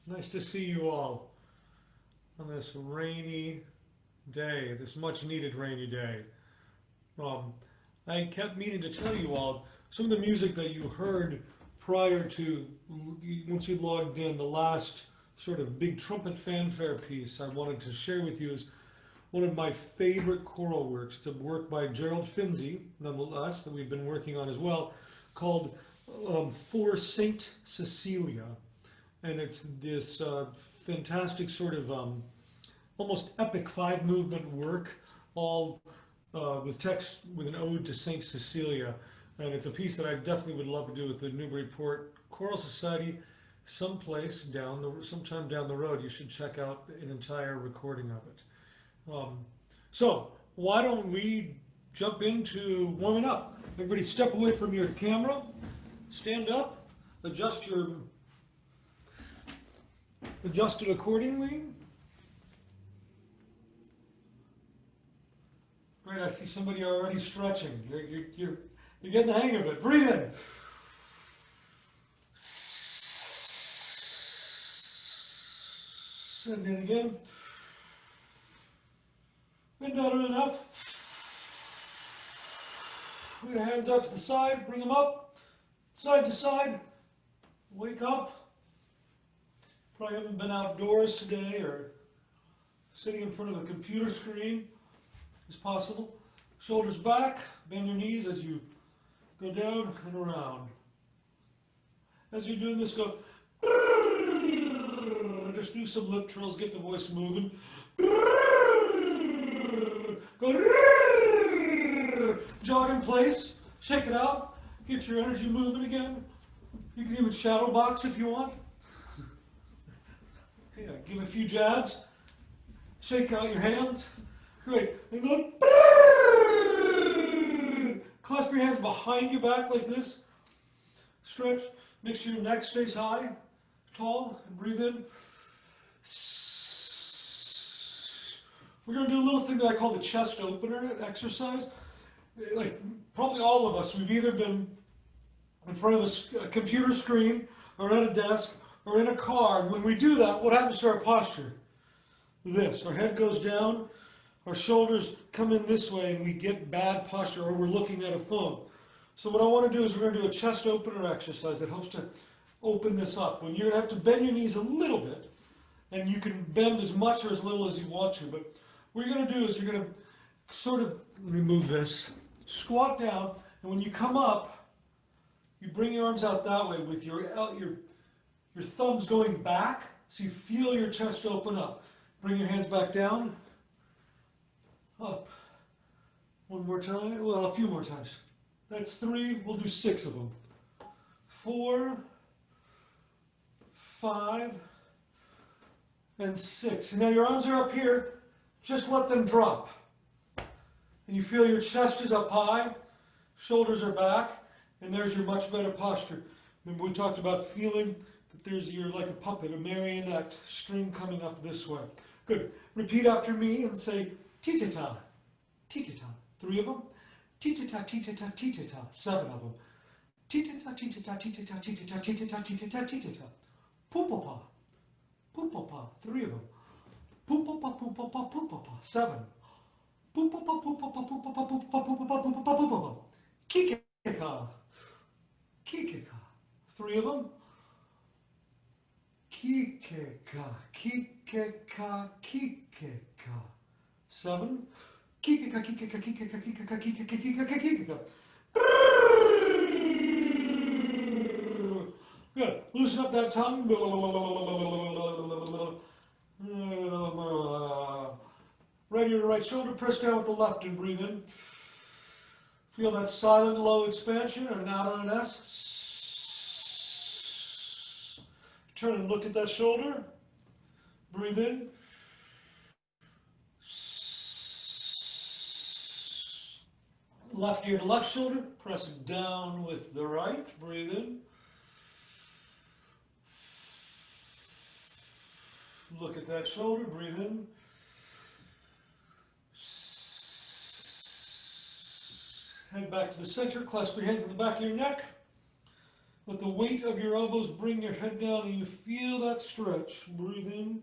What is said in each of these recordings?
Nice to see you all on this rainy day, this much needed rainy day. Um, I kept meaning to tell you all some of the music that you heard prior to, once you logged in, the last sort of big trumpet fanfare piece I wanted to share with you is one of my favorite choral works. It's a work by Gerald Finzi, nonetheless, that we've been working on as well, called For Saint Cecilia. And it's this fantastic sort of almost epic five movement work, all with text with an ode to Saint Cecilia. And it's a piece that I definitely would love to do with the Newburyport Choral Society sometime down the road. You should check out an entire recording of it. So why don't we jump into warming up? Everybody step away from your camera, stand up, adjust it accordingly. Great, I see somebody already stretching. You're getting the hang of it. Breathe in. Send in again. Bend down enough. Put your hands out to the side, bring them up, side to side. Wake up. Probably haven't been outdoors today or sitting in front of a computer screen as possible. Shoulders back, bend your knees as you go down and around. As you're doing this, go. Just do some lip trills, get the voice moving. Go. Jog in place, shake it out, get your energy moving again. You can even shadow box if you want. Yeah, give a few jabs, shake out your hands. Great. And go. Clasp your hands behind your back like this. Stretch. Make sure your neck stays high, tall, and breathe in. We're going to do a little thing that I call the chest opener exercise. Like probably all of us, we've either been in front of a computer screen or at a desk or in a car. And when we do that, what happens to our posture? This. Our head goes down, our shoulders come in this way, and we get bad posture, or we're looking at a phone. So what I want to do is we're going to do a chest opener exercise that helps to open this up. When you're going to have to bend your knees a little bit, and you can bend as much or as little as you want to, but what you're going to do is you're going to sort of remove this, squat down, and when you come up, you bring your arms out that way with your thumbs going back, so you feel your chest open up. Bring your hands back down, up. One more time, well, a few more times. That's 3, we'll do 6 of them. 4, 5, and 6. And now your arms are up here, just let them drop. And you feel your chest is up high, shoulders are back, and there's your much better posture. Remember we talked about feeling that you're like a puppet, a marionette, string coming up this way. Good. Repeat after me and say, ti-ta-ta, ti-ta-ta. 3 of them. Ti-ta-ta, ti-ta-ta, ti-ta-ta. 7 of them. Ti-ta-ta, ti-ta-ta, ti-ta-ta, ti-ta-ta, ti-ta-ta, ti-ta-ta, ti-ta-ta. Poo-pa-pa, poo-pa-pa. 3 of them. Poo-pa-pa, poo-pa-pa, poo-pa-pa. 7. Poo-pa-pa, poo-pa-pa, poo-pa-pa, poo-pa-pa, poo-pa-pa, poo-pa-pa, poo-pa-pa. Kikika, kikika. 3 of them. Kikika, kikika, kikika. 7. Kikika, kikika, kikika, kikika, kikika, kikika, kikika. Good. Loosen up that tongue. Right ear to right shoulder. Press down with the left and breathe in. Feel that silent low expansion and out on an S. Turn and look at that shoulder. Breathe in. Left ear to left shoulder. Press it down with the right. Breathe in. Look at that shoulder. Breathe in. Head back to the center. Clasp your hands in the back of your neck. Let the weight of your elbows bring your head down and you feel that stretch. Breathe in.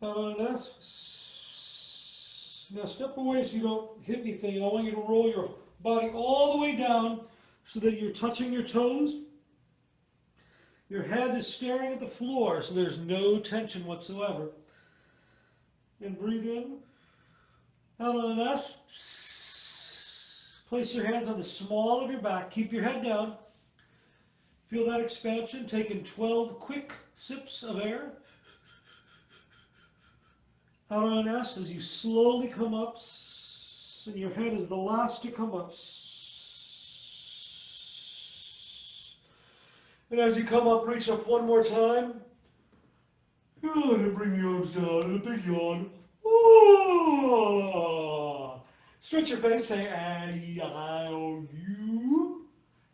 Out on an S. Now step away so you don't hit anything. I want you to roll your body all the way down so that you're touching your toes. Your head is staring at the floor, so there's no tension whatsoever. And breathe in. Out on an S. Place your hands on the small of your back. Keep your head down. Feel that expansion. Take in 12 quick sips of air. Out on an S as you slowly come up, and your head is the last to come up. And as you come up, reach up one more time. And bring the arms down and a big yawn. Oh. Stretch your face, say, I-O-U.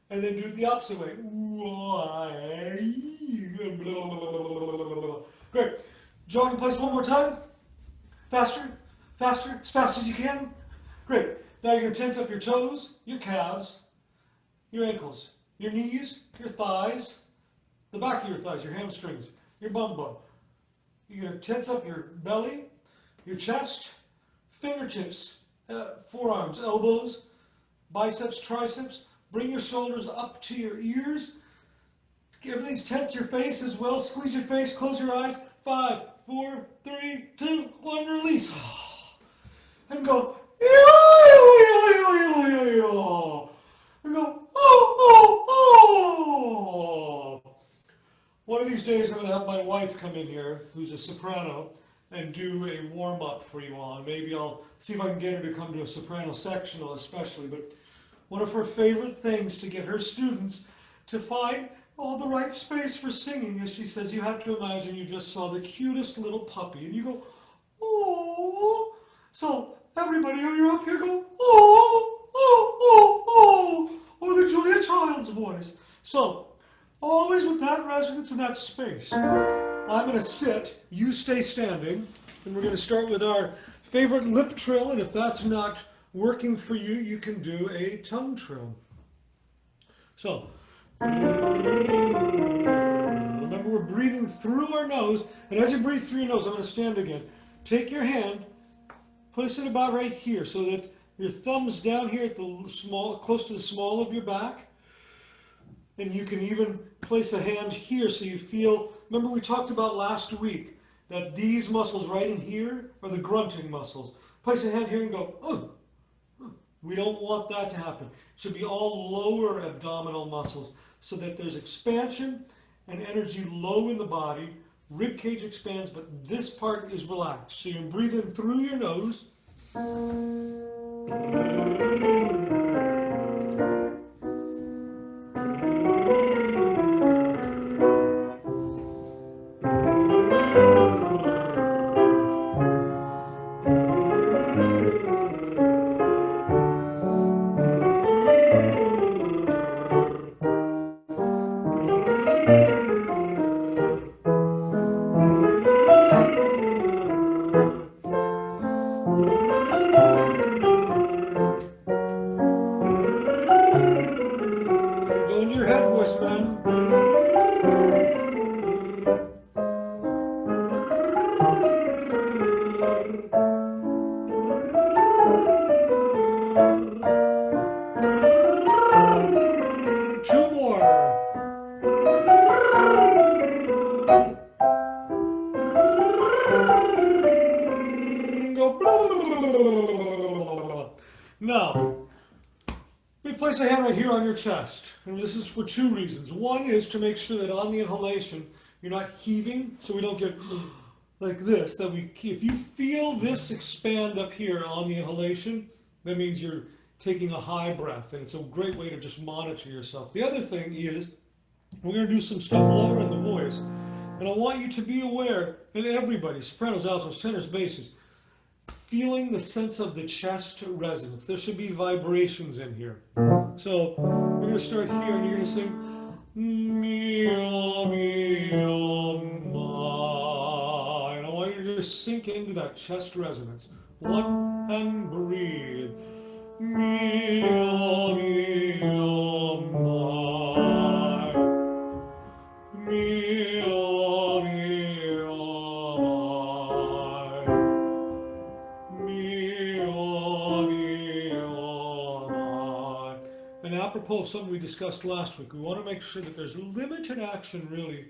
And then do it the opposite way. Great. Jog in place one more time. Faster, faster, as fast as you can. Great. Now you're going to tense up your toes, your calves, your ankles, your knees, your thighs, the back of your thighs, your hamstrings, your bum bum. You're going to tense up your belly, your chest, fingertips, forearms, elbows, biceps, triceps. Bring your shoulders up to your ears. Everything's tense. Your face as well. Squeeze your face. Close your eyes. 5, 4, 3, 2, 1. Release. And go. And go. Oh. One of these days I'm going to have my wife come in here, who's a soprano, and do a warm-up for you all. And maybe I'll see if I can get her to come to a soprano sectional especially. But one of her favorite things to get her students to find all the right space for singing is she says, you have to imagine you just saw the cutest little puppy. And you go, oh. So everybody, when you're up here, go, oh, or the Julia Child's voice. So always with that resonance and that space. I'm going to sit, you stay standing, and we're going to start with our favorite lip trill, and if that's not working for you, you can do a tongue trill. So, remember we're breathing through our nose, and as you breathe through your nose, I'm going to stand again. Take your hand, place it about right here, so that your thumb's down here at the small, close to the small of your back. And you can even place a hand here so you feel, remember we talked about last week that these muscles right in here are the grunting muscles. Place a hand here and go, oh. We don't want that to happen. It should be all lower abdominal muscles so that there's expansion and energy low in the body. Rib cage expands, but this part is relaxed. So you're breathing through your nose. Go into your head voice, man. 2 more. Now, we place a hand right here on your chest, and this is for 2 reasons. One is to make sure that on the inhalation, you're not heaving, so we don't get like this. That if you feel this expand up here on the inhalation, that means you're taking a high breath, and it's a great way to just monitor yourself. The other thing is, we're going to do some stuff lower in the voice, and I want you to be aware, and everybody, sopranos, altos, tenors, basses, feeling the sense of the chest resonance. There should be vibrations in here. So we're going to start here, and you're going to sing me, ma. And I want you to just sink into that chest resonance. 1, and breathe. Me, apropos of something we discussed last week, we want to make sure that there's limited action really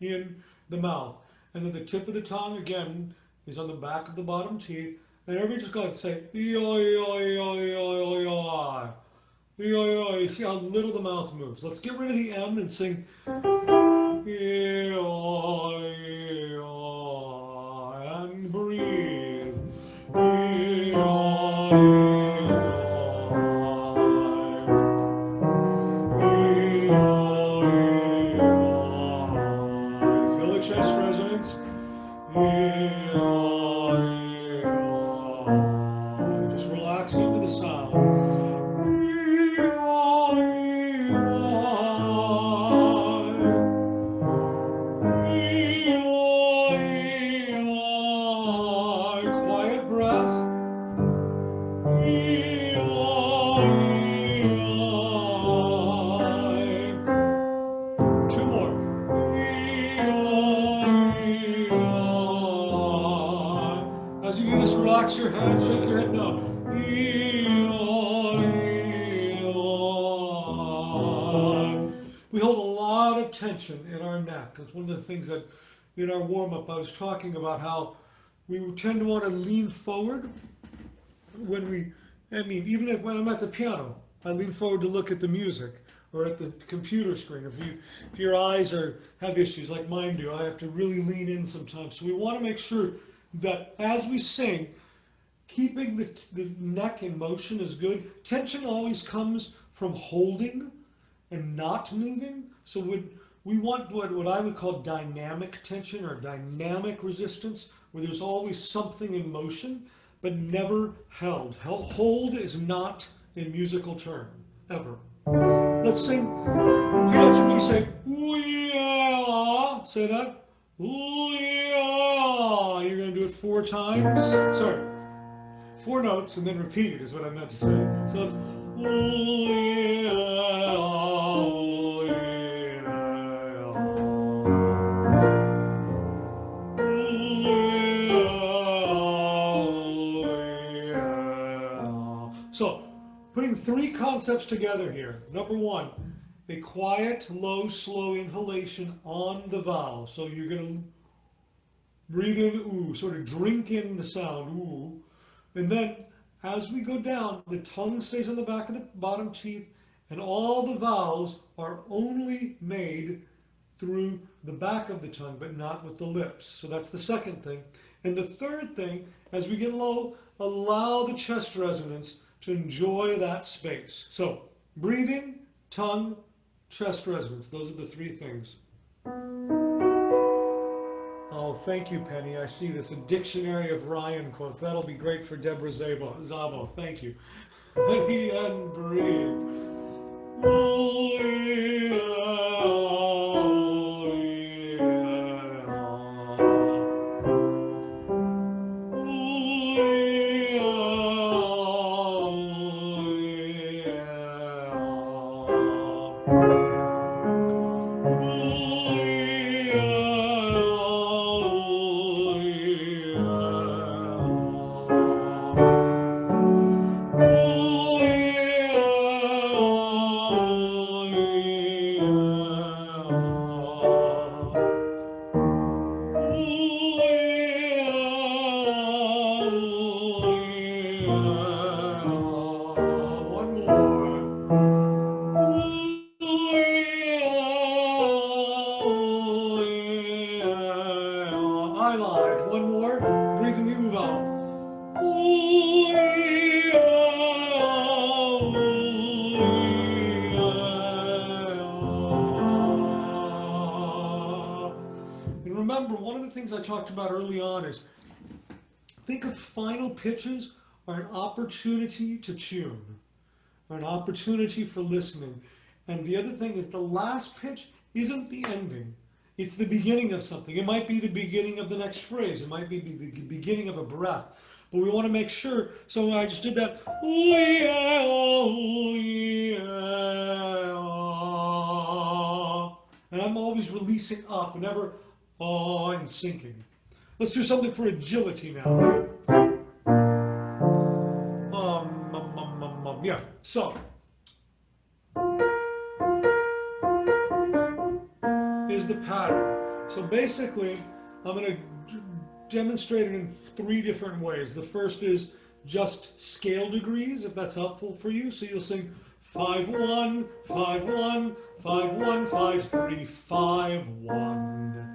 in the mouth, and then the tip of the tongue again is on the back of the bottom teeth, and everybody just got to say "ee-oi-oi-oi-oi-oi-oi." You see how little the mouth moves. Let's get rid of the M and sing "ee-oi-oi," and breathe. Feel the chest resonance. Just relax into the sound. Quiet breath. Two more. As you do this, relax your head, shake your head no. We hold a lot of tension in our neck. That's one of the things that in our warm-up I was talking about, how we tend to want to lean forward when even when I'm at the piano, I lean forward to look at the music, or at the computer screen. If your eyes have issues like mine do, I have to really lean in sometimes. So we want to make sure that as we sing, keeping the neck in motion is good. Tension always comes from holding and not moving. So we want what I would call dynamic tension or dynamic resistance, where there's always something in motion, but never held. Hold is not a musical term, ever. Let's sing. Repeat after me. Say, ooh-yeah. Say that. Ooh-yeah. You're going to do it 4 times. Sorry. 4 notes, and then repeat it is what I meant to say. So it's ooh-yeah, ooh-yeah. So, putting 3 concepts together here. Number 1, a quiet, low, slow inhalation on the vowel. So you're going to breathe in, ooh, sort of drink in the sound, ooh. And then as we go down, the tongue stays on the back of the bottom teeth, and all the vowels are only made through the back of the tongue, but not with the lips. So that's the second thing. And the third thing, as we get low, allow the chest resonance to enjoy that space. So breathing, tongue, chest resonance. Those are the 3 things. Oh, thank you, Penny. I see this. A dictionary of Ryan quotes. That'll be great for Deborah Zabo. Thank you. Ready and breathe. Oh, I lied. One more. Breathe in the oo vowel. And remember, one of the things I talked about early on is think of final pitches are an opportunity to tune, or an opportunity for listening. And the other thing is the last pitch isn't the ending. It's the beginning of something. It might be the beginning of the next phrase. It might be the beginning of a breath. But we want to make sure. So I just did that. And I'm always releasing up, never and sinking. Let's do something for agility now. Yeah. So is the pattern. So basically, I'm going to demonstrate it in 3 different ways. The first is just scale degrees, if that's helpful for you. So you'll sing 5-1, 5-1, 5-1, 5-3, 5-1.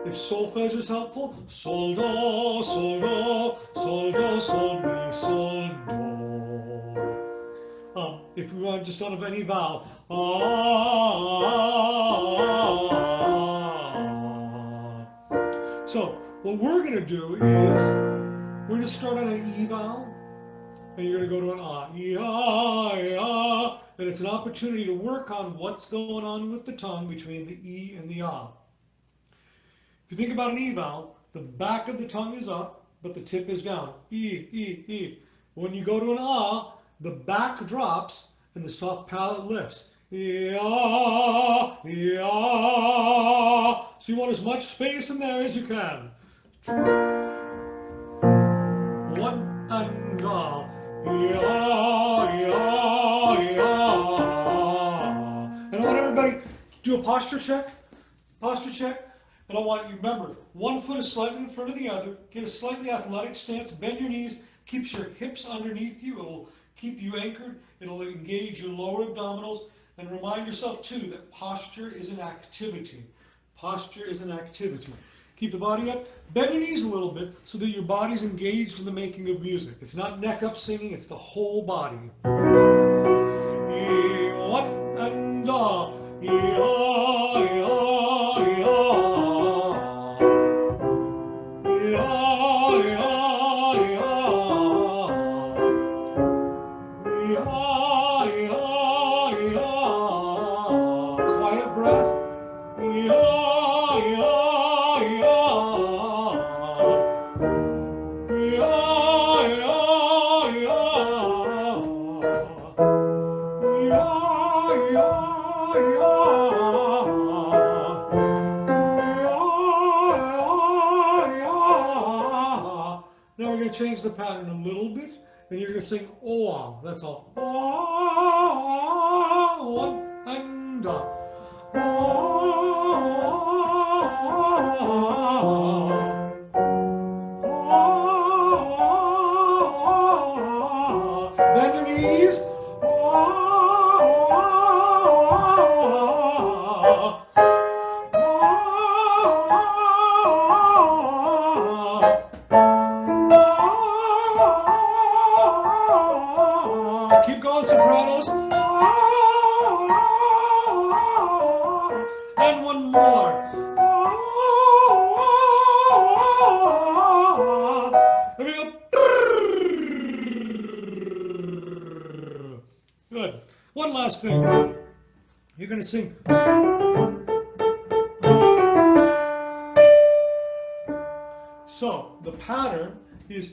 If solfege is helpful, sol do, sol do, sol do, sol mi, sol do. If we want just out of any vowel, So what we're going to do is we're going to start on an E vowel, and you're going to go to an ah, e, ah, e, ah, and it's an opportunity to work on what's going on with the tongue between the E and the ah. If you think about an E vowel, the back of the tongue is up, but the tip is down. E, E, E. When you go to an ah, the back drops and the soft palate lifts. E, ah, e, ah. So you want as much space in there as you can. 1 and ah. E, ah, e, ah, e, ah. And I want everybody to do a posture check. Posture check. And I want you to remember, 1 foot is slightly in front of the other. Get a slightly athletic stance. Bend your knees. Keeps your hips underneath you. It will keep you anchored. It'll engage your lower abdominals. And remind yourself, too, that posture is an activity. Posture is an activity. Keep the body up. Bend your knees a little bit so that your body's engaged in the making of music. It's not neck up singing. It's the whole body. What and ah. Quiet breath. Now we're going to change the pattern a little bit, and you're going to sing oh. That's all. Oh, 1 and ah. Bend your knees. Keep going, sopranos. And 1 more. There we go. Good. One last thing. You're going to sing. So the pattern is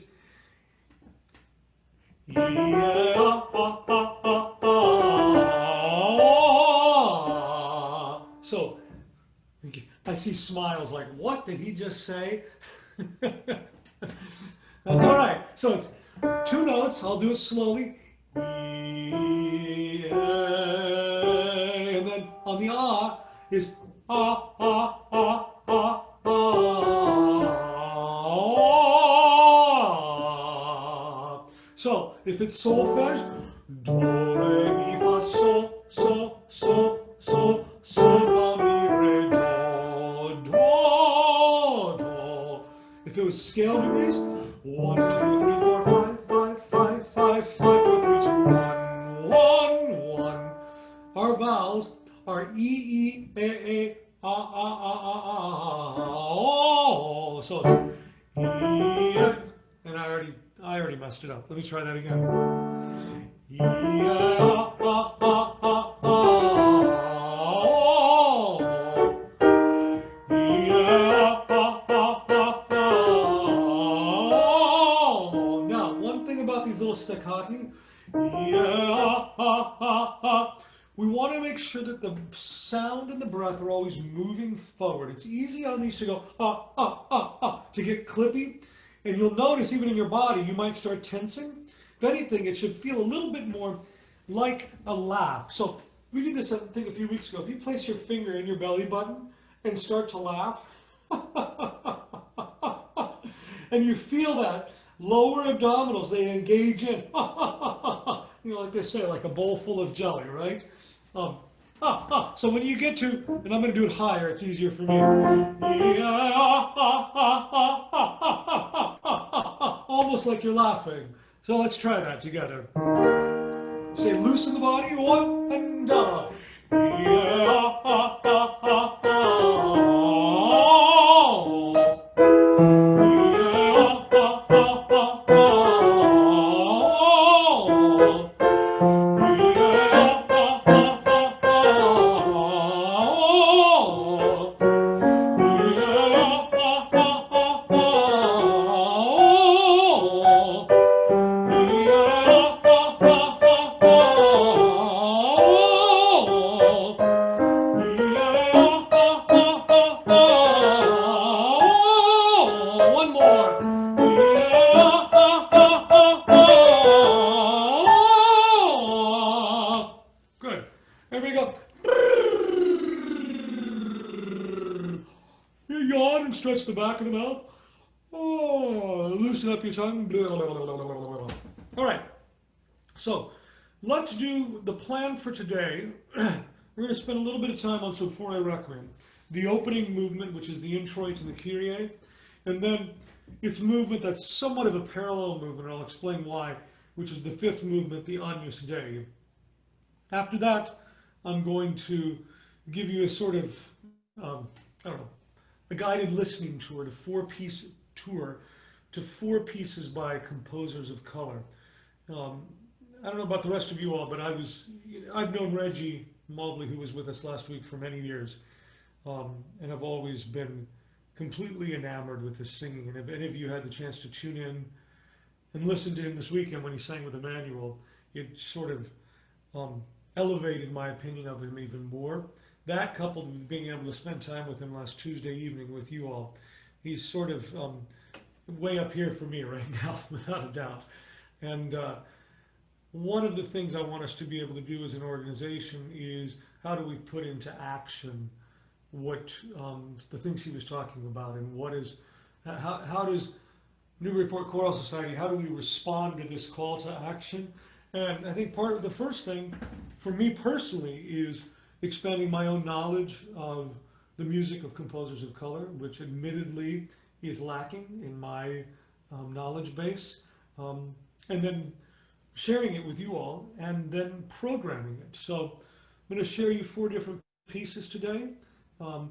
so I see smiles like, what did he just say? That's all right. So it's 2 notes. I'll do it slowly. And then on the ah is ah, ah, ah, ah, ah. So if it's solfege, do, re, mi, fa, sol, sol, sol, sol, sol, fa, mi, re, do, do, do. If it was scale degrees, 1, 2, 3, 4, 5, 5, 5, 5, 5, 4, 3, 2, 1, 1, 1. Our vowels are E, E, A, ah, ah, ah, ah, ah, oh. So it's E, and I already messed it up. Let me try that again. E, ah, ah, ah, ah, ah, oh. E, ah, ah, ah, ah, oh. Now, one thing about these little staccati, we want to make sure that the sound and the breath are always moving forward. It's easy on these to go to get clippy, and you'll notice even in your body you might start tensing. If anything, it should feel a little bit more like a laugh. So we did this, I think, a few weeks ago. If you place your finger in your belly button and start to laugh. And you feel that lower abdominals, they engage in, like they say, like a bowl full of jelly, right? Um, so when you get to, and I'm going to do it higher, it's easier for me. Almost like you're laughing. So let's try that together. Say, loosen the body, one and one more. Good. There we go. You yawn and stretch the back of the mouth. Oh, loosen up your tongue. All right. So let's do the plan for today. We're going to spend a little bit of time on some Four Requiem, the opening movement, which is the introit and the Kyrie, and then its movement that's somewhat of a parallel movement, and I'll explain why, which is the fifth movement, the Agnus Dei. After that, I'm going to give you a sort of, I don't know, a guided listening tour to four-piece tour to four pieces by composers of color. I don't know about the rest of you all, but I've known Reggie Mobley, who was with us last week, for many years, and I've always been completely enamored with his singing. And if any of you had the chance to tune in and listen to him this weekend when he sang with Emmanuel, it sort of elevated my opinion of him even more. That, coupled with being able to spend time with him last Tuesday evening with you all, he's sort of way up here for me right now, without a doubt. And one of the things I want us to be able to do as an organization is how do we put into action what the things he was talking about, and what is, how does Newburyport Choral Society, how do we respond to this call to action? And I think part of the first thing for me personally is expanding my own knowledge of the music of composers of color, which admittedly is lacking in my knowledge base, and then sharing it with you all, and then programming it. So I'm going to share you four different pieces today. And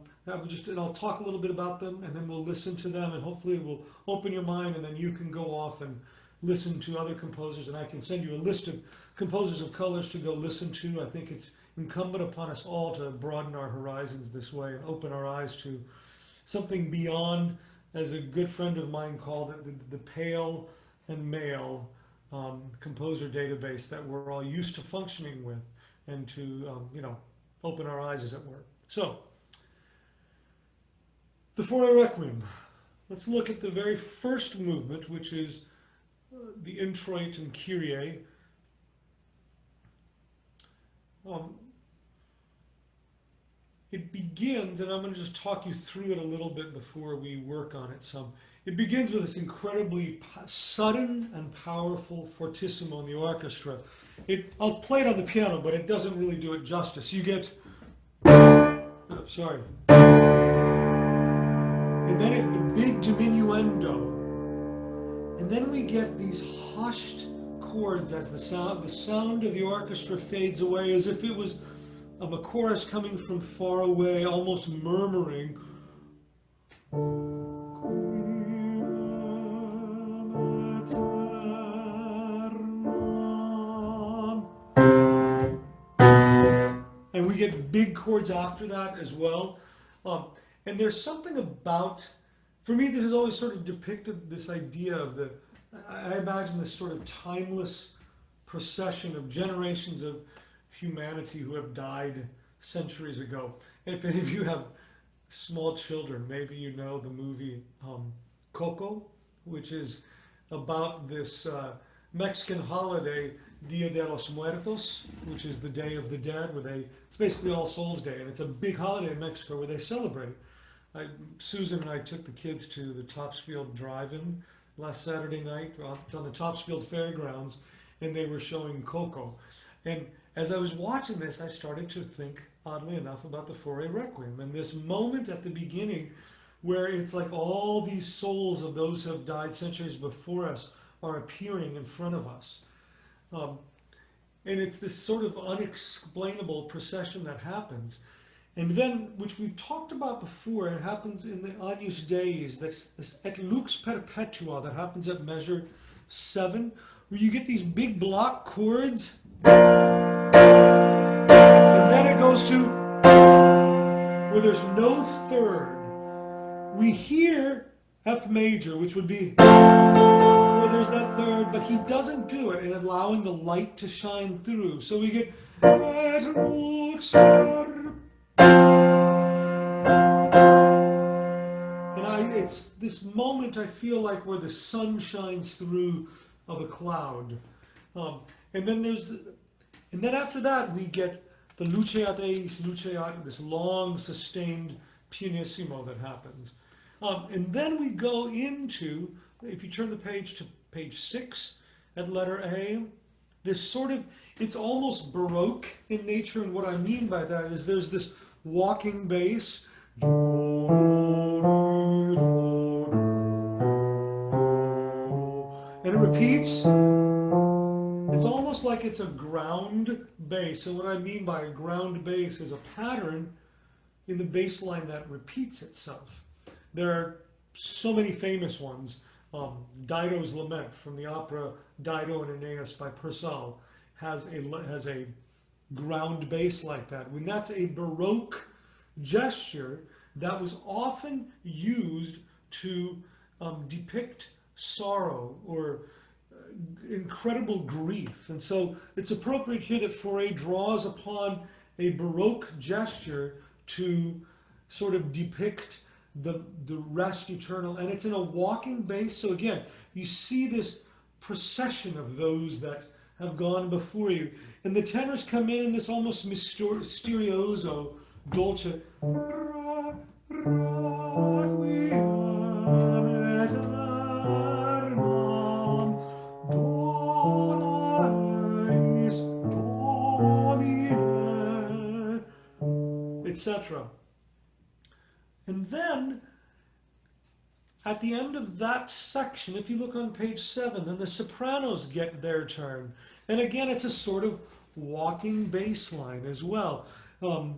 I'll talk a little bit about them, and then we'll listen to them, and hopefully it will open your mind, and then you can go off and listen to other composers, and I can send you a list of composers of colors to go listen to. I think it's incumbent upon us all to broaden our horizons this way and open our eyes to something beyond, as a good friend of mine called it, the pale and male composer database that we're all used to functioning with, and to open our eyes, as it were. So the Four Requiem. Let's look at the very first movement, which is the introit and Kyrie. It begins, and I'm going to just talk you through it a little bit before we work on it some. It begins with this incredibly sudden and powerful fortissimo in the orchestra. I'll play it on the piano, but it doesn't really do it justice. You get, sorry. And then a big diminuendo. And then we get these hushed chords as the sound of the orchestra fades away, as if it was a chorus coming from far away, almost murmuring. And we get big chords after that as well. And there's something about, for me, this has always sort of depicted this idea of I imagine this sort of timeless procession of generations of humanity who have died centuries ago. And if any of you have small children, maybe you know the movie Coco, which is about this Mexican holiday Dia de los Muertos, which is the Day of the Dead, it's basically All Souls Day, and it's a big holiday in Mexico where they celebrate. Susan and I took the kids to the Topsfield Drive-In last Saturday night. It's on the Topsfield Fairgrounds, and they were showing Coco. And as I was watching this, I started to think, oddly enough, about the Fauré Requiem and this moment at the beginning where it's like all these souls of those who have died centuries before us are appearing in front of us. Um, and it's this sort of unexplainable procession that happens. And then, which we've talked about before, it happens in the Agnus Deis, this et lux perpetua that happens at measure 7, where you get these big block chords, and then it goes to where there's no third. We hear F major, which would be where there's that third, but he doesn't do it in allowing the light to shine through. So we get et lux perpetua. It's this moment I feel like where the sun shines through of a cloud, and then after that we get the Luceat Eis, Luceat, this long sustained pianissimo that happens, and then we go into, if you turn the page to page 6 at letter A, this sort of, it's almost Baroque in nature, and what I mean by that is there's this walking bass. And it repeats. It's almost like it's a ground bass. And what I mean by a ground bass is a pattern in the bass line that repeats itself. There are so many famous ones. Dido's Lament from the opera Dido and Aeneas by Purcell has a ground bass like that. When that's a Baroque gesture that was often used to depict sorrow or incredible grief. And so it's appropriate here that Fauré draws upon a Baroque gesture to sort of depict the rest eternal. And it's in a walking bass. So again, you see this procession of those that have gone before you. And the tenors come in this almost mysterioso, dolce. Etc. And then at the end of that section, if you look on page 7, then the sopranos get their turn. And again, it's a sort of walking bass line as well. And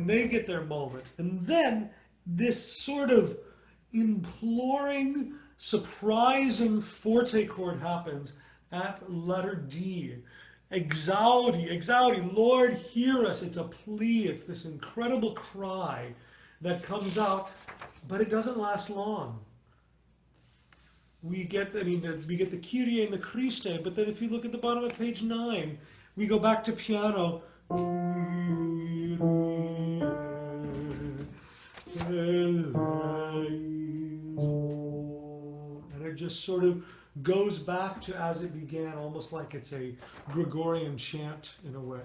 they get their moment. And then this sort of imploring, surprising forte chord happens at letter D. Exaudi, exaudi, Lord, hear us. It's a plea. It's this incredible cry that comes out, but it doesn't last long. We get the Kyrie and the Christe, but then if you look at the bottom of page 9, we go back to piano. And it just sort of goes back to as it began, almost like it's a Gregorian chant in a way.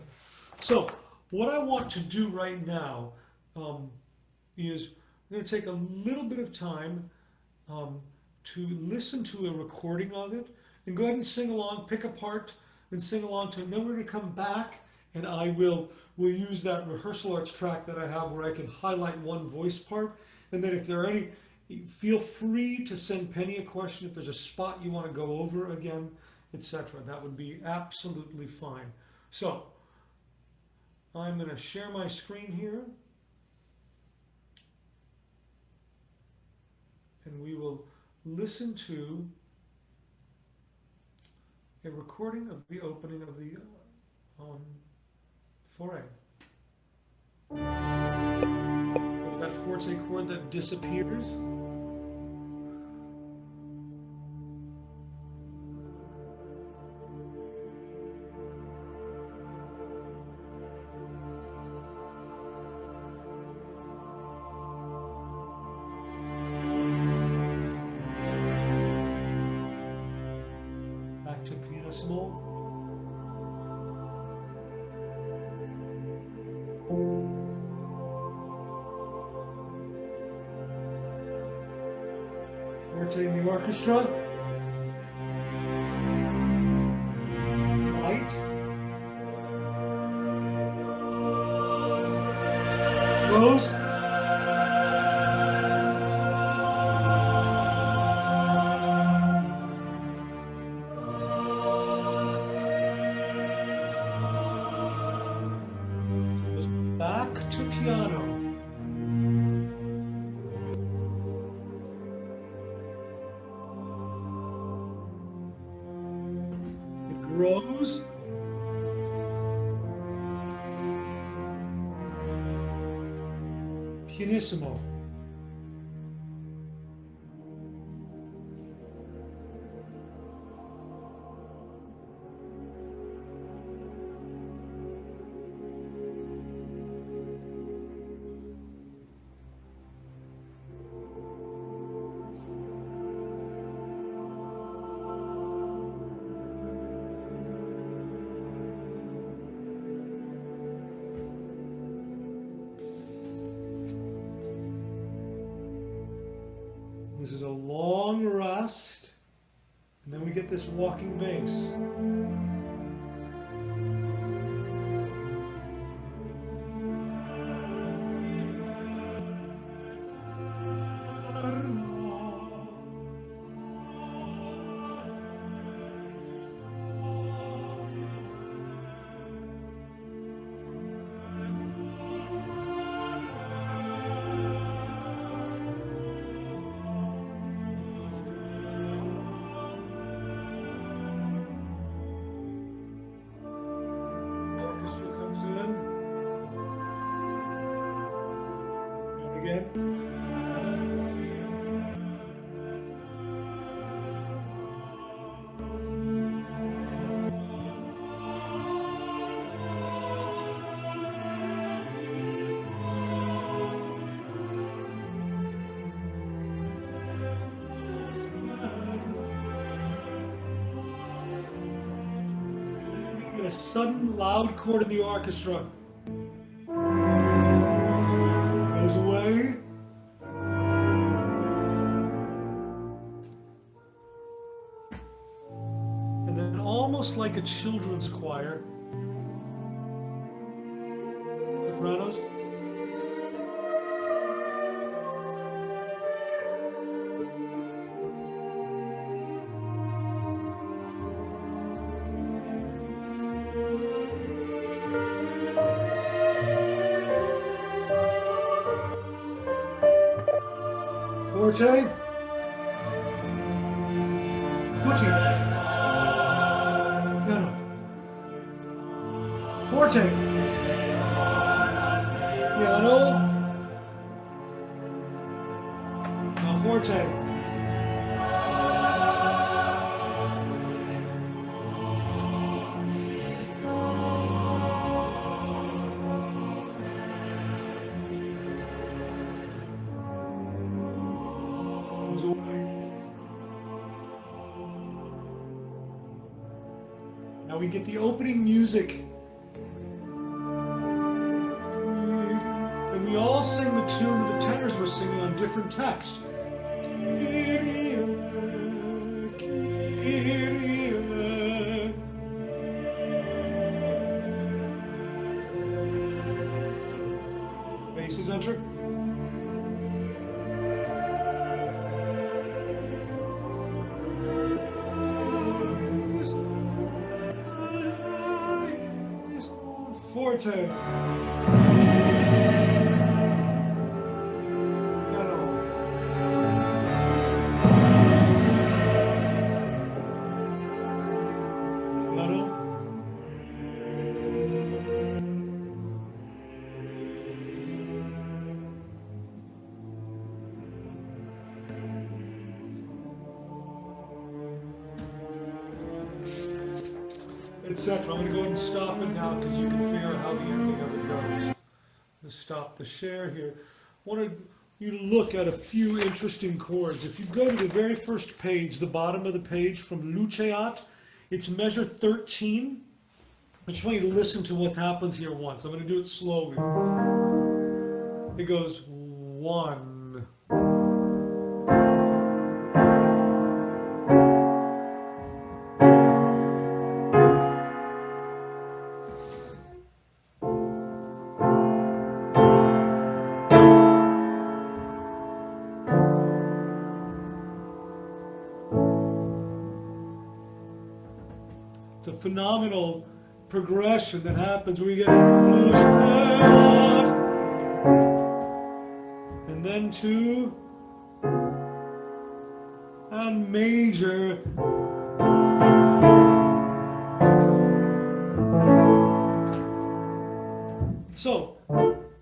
So what I want to do right now is I'm going to take a little bit of time to listen to a recording of it and go ahead and sing along, pick a part and sing along to it. And then we're going to come back and we'll use that rehearsal arts track that I have where I can highlight one voice part. And then if there are any, feel free to send Penny a question if there's a spot you want to go over again, etc. That would be absolutely fine. So I'm going to share my screen here. And we will listen to a recording of the opening of the Fauré. Is that forte chord that disappears? pianissimo. Forte in the orchestra. Light. Rose. Back to piano. It grows. Pianissimo. This is a long rest, and then we get this walking bass. A sudden loud chord in the orchestra. Goes away. And then almost like a children's choir. Sopranos. Forte. Pucci. Piano. Forte. Piano. Now forte. Now we get the opening music. And we all sing the tune that the tenors were singing on different texts. Basses enter. Forte. Piano. Piano. Etc. I'm going to go ahead and stop it now because you can figure out how the ending of it goes. Let's stop the share here. I wanted you to look at a few interesting chords. If you go to the very first page, the bottom of the page from Luceat, It's measure 13. I just want you to listen to what happens here once. I'm going to do it slowly. It goes 1. It's a phenomenal progression that happens when we get loose and then 2 and major. So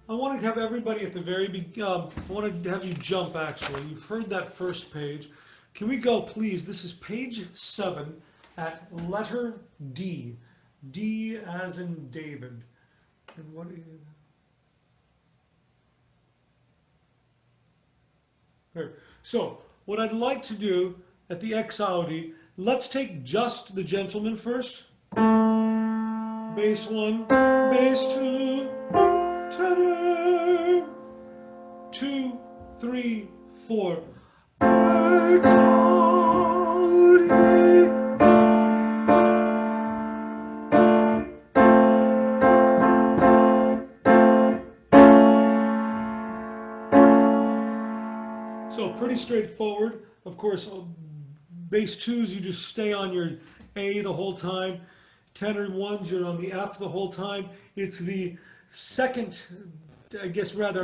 I want to have everybody at the very beginning. I want to have you jump. Actually, you've heard that first page. Can we go, please? This is page 7 at letter D. D as in David. And what is it? So, what I'd like to do at the X Audi, let's take just the gentleman first. Bass 1, bass 2, tenor, 2, 3, 4. X Audi. So pretty straightforward. Of course, bass 2s, you just stay on your A the whole time. Tenor 1s, you're on the F the whole time. It's the second, I'm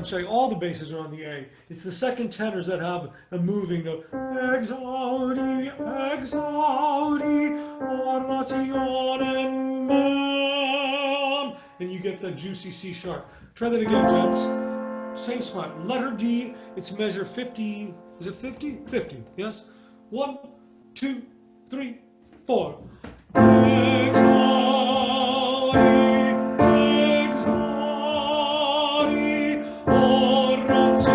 sorry, all the basses are on the A. It's the second tenors that have a moving note. Exaudi, exaudi, orazione mem. And you get the juicy C sharp. Try that again, gents. Same spot. Letter D, it's measure 50. Is it 50? 50, yes? 1, 2, 3, 4. Exaudi, exaudi, orationem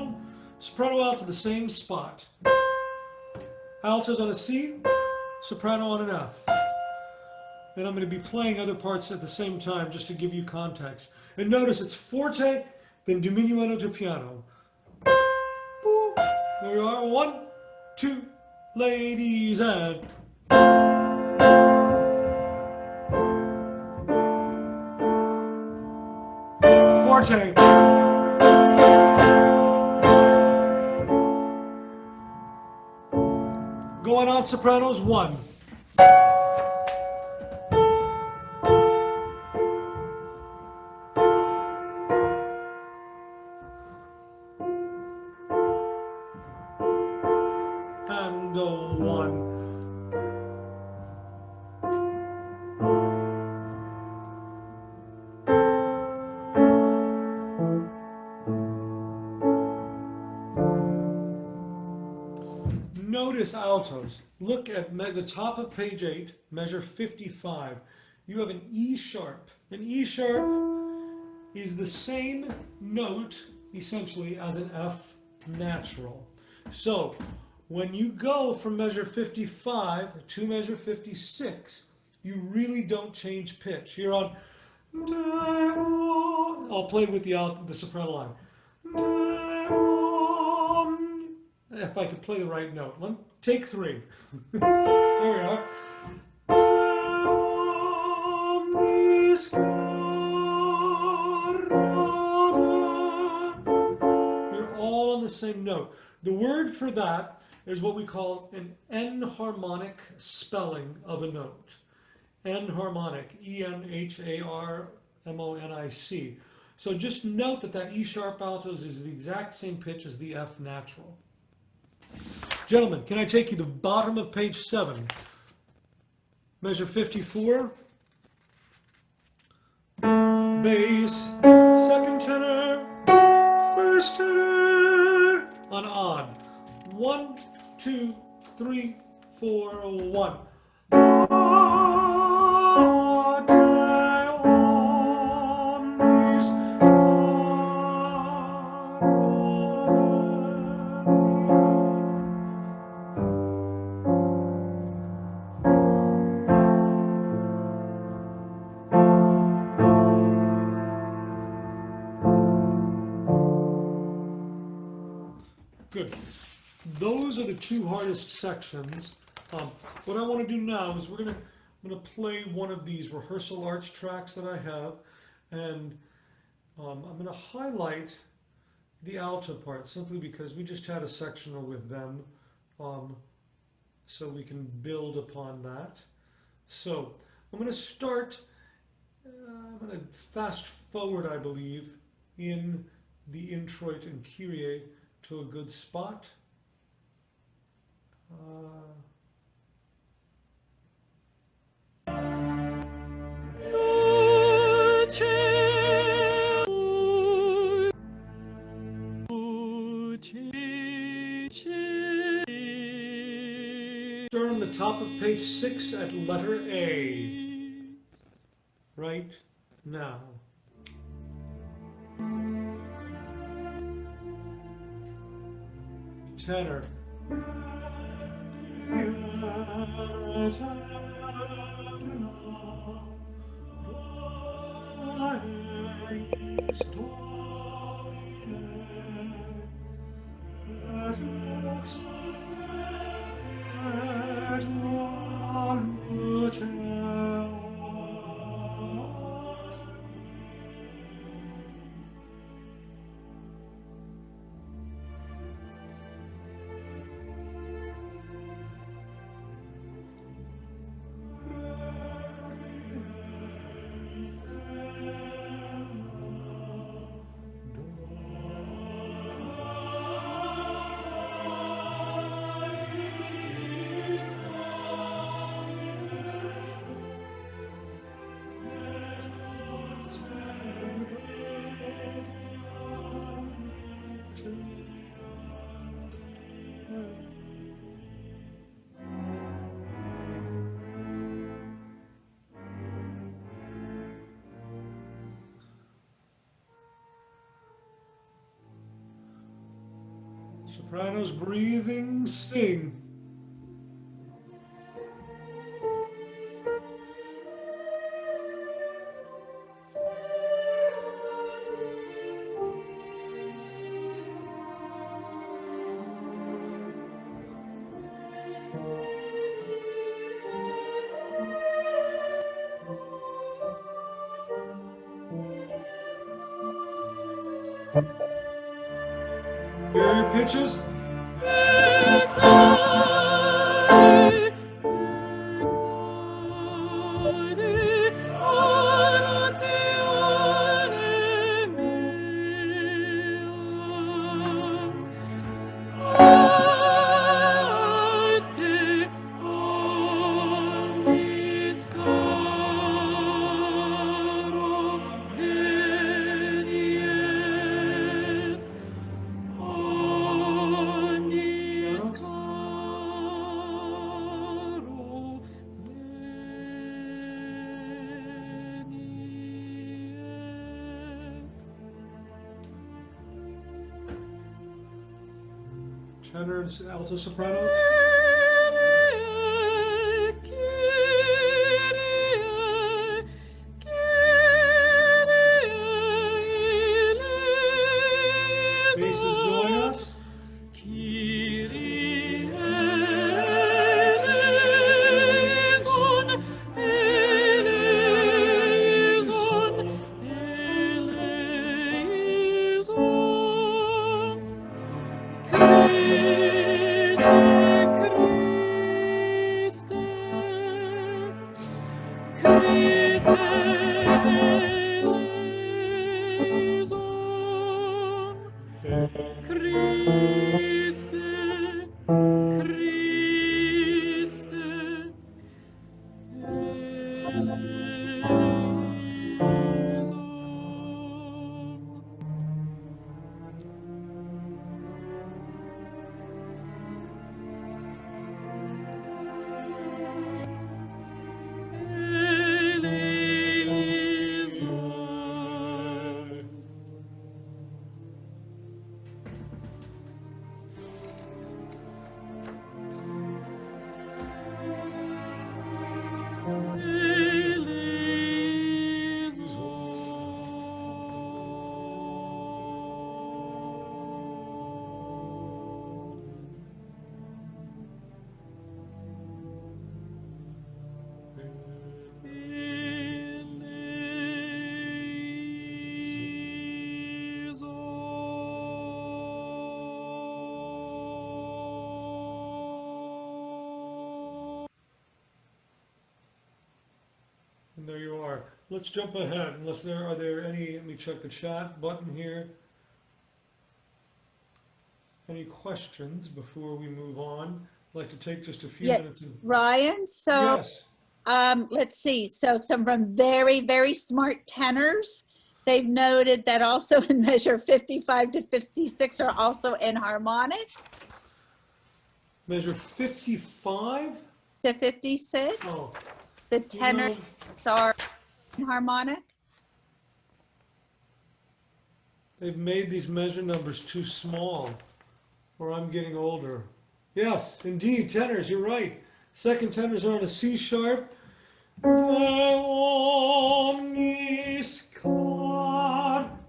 meam. Soprano alto, the same spot. Altos on a C, soprano on an F. And I'm going to be playing other parts at the same time just to give you context. And notice it's forte, then diminuendo to piano. There we are. 1, 2, ladies, and forte. Going on sopranos, 1. And 1. Notice altos. Look at the top of page 8, measure 55. You have an E sharp. An E sharp is the same note, essentially, as an F natural. So, when you go from measure 55 to measure 56, you really don't change pitch. You're on, I'll play with the soprano line. If I could play the right note. Take 3. There we are. They're all on the same note. The word for that is what we call an enharmonic spelling of a note. Enharmonic, E-N-H-A-R-M-O-N-I-C. So just note that that E sharp altos is the exact same pitch as the F natural. Gentlemen, can I take you to the bottom of page 7? Measure 54. Bass, second tenor, first tenor, on odd. 1, 2, 3, 4, 1. Good. Those are the two hardest sections. What I want to do now is I'm gonna play one of these rehearsal arts tracks that I have, and I'm gonna highlight the alto part simply because we just had a sectional with them, so we can build upon that. So I'm gonna start. I'm gonna fast forward, I believe, in the introit and Kyrie to a good spot. Start on the top of page 6 at letter A. Right now. Tenor. Sopranos breathing, sing. Hear your pitches? Tenor, alto, soprano. Basses join us. let's jump ahead. Unless are there any? Let me check the chat button here. Any questions before we move on? I'd like to take just a few Yeah, minutes. Ryan, so Yes. let's see. So some from very, very smart tenors, they've noted that also in measure 55 to 56 are also enharmonic Measure 55? to 56. Oh, The you tenors know, are enharmonic. they've made these measure numbers too small, or I'm getting older. Yes, indeed, tenors, you're right. Second tenors are on a C sharp. The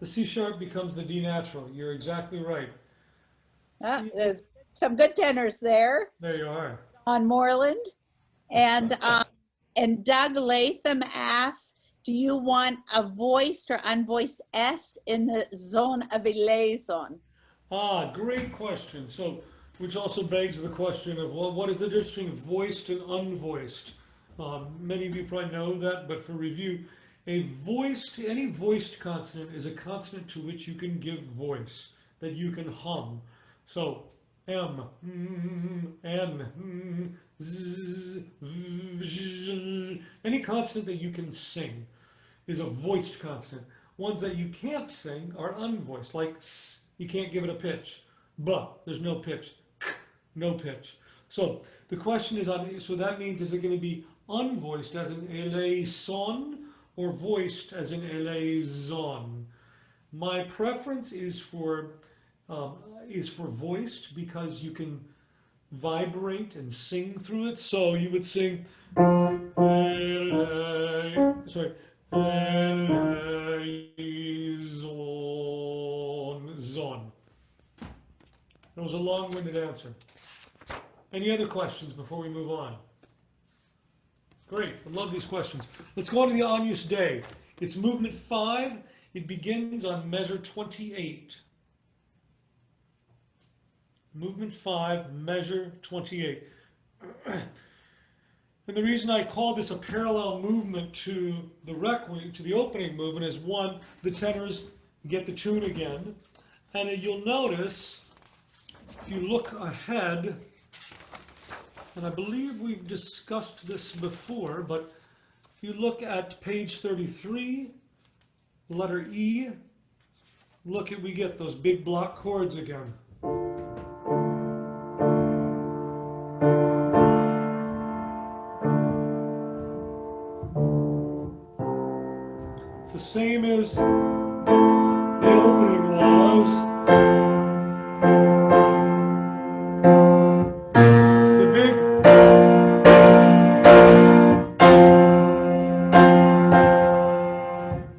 C sharp becomes the D natural. You're exactly right. See, There's some good tenors there there you are. on Moreland. And Doug Latham asks, do you want a voiced or unvoiced S in the zone of liaison? Ah, great question. So, which also begs the question of, well, what is the difference between voiced and unvoiced? Many of you probably know that, but for review, any voiced consonant is a consonant to which you can give voice, that you can hum. So, M, N, Z, V, any consonant that you can sing is a voiced consonant. Ones that you can't sing are unvoiced, like S, you can't give it a pitch. B, there's no pitch. K, no pitch. So the question is, so that means, is it going to be unvoiced as in eleison or voiced as in eleison? My preference is for voiced because you can vibrate and sing through it. So you would sing, sorry, zone. That was a long-winded answer. Any other questions before we move on? Great, I love these questions. Let's go on to the Agnus Dei. It's movement 5. It begins on measure 28. Movement 5, measure 28. And the reason I call this a parallel movement to the requiem, to the opening movement, is one, the tenors get the tune again. And you'll notice, if you look ahead, and I believe we've discussed this before, but if you look at page 33, letter E, we get those big block chords again. It's the same as the opening was. The big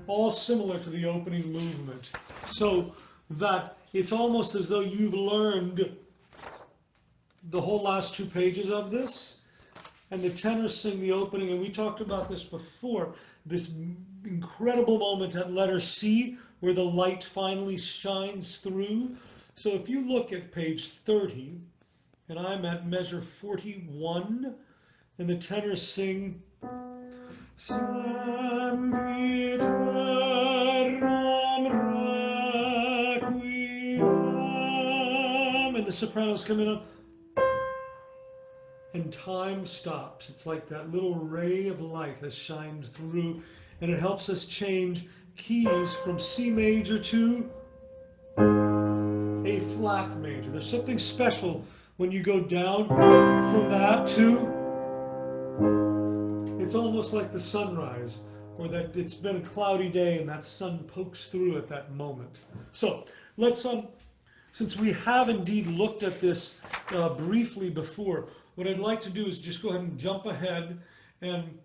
all similar to the opening movement. So that it's almost as though you've learned the whole last 2 pages of this, and the tenors sing the opening, and we talked about this before, this incredible moment at letter C where the light finally shines through. So if you look at page 30, and I'm at measure 41, and the tenors sing, and the sopranos come in, and time stops. It's like that little ray of light has shined through, and it helps us change keys from C major to A flat major. There's something special when you go down from that to, it's almost like the sunrise, or that it's been a cloudy day and that sun pokes through at that moment. So let's, since we have indeed looked at this briefly before, what I'd like to do is just go ahead and jump ahead, and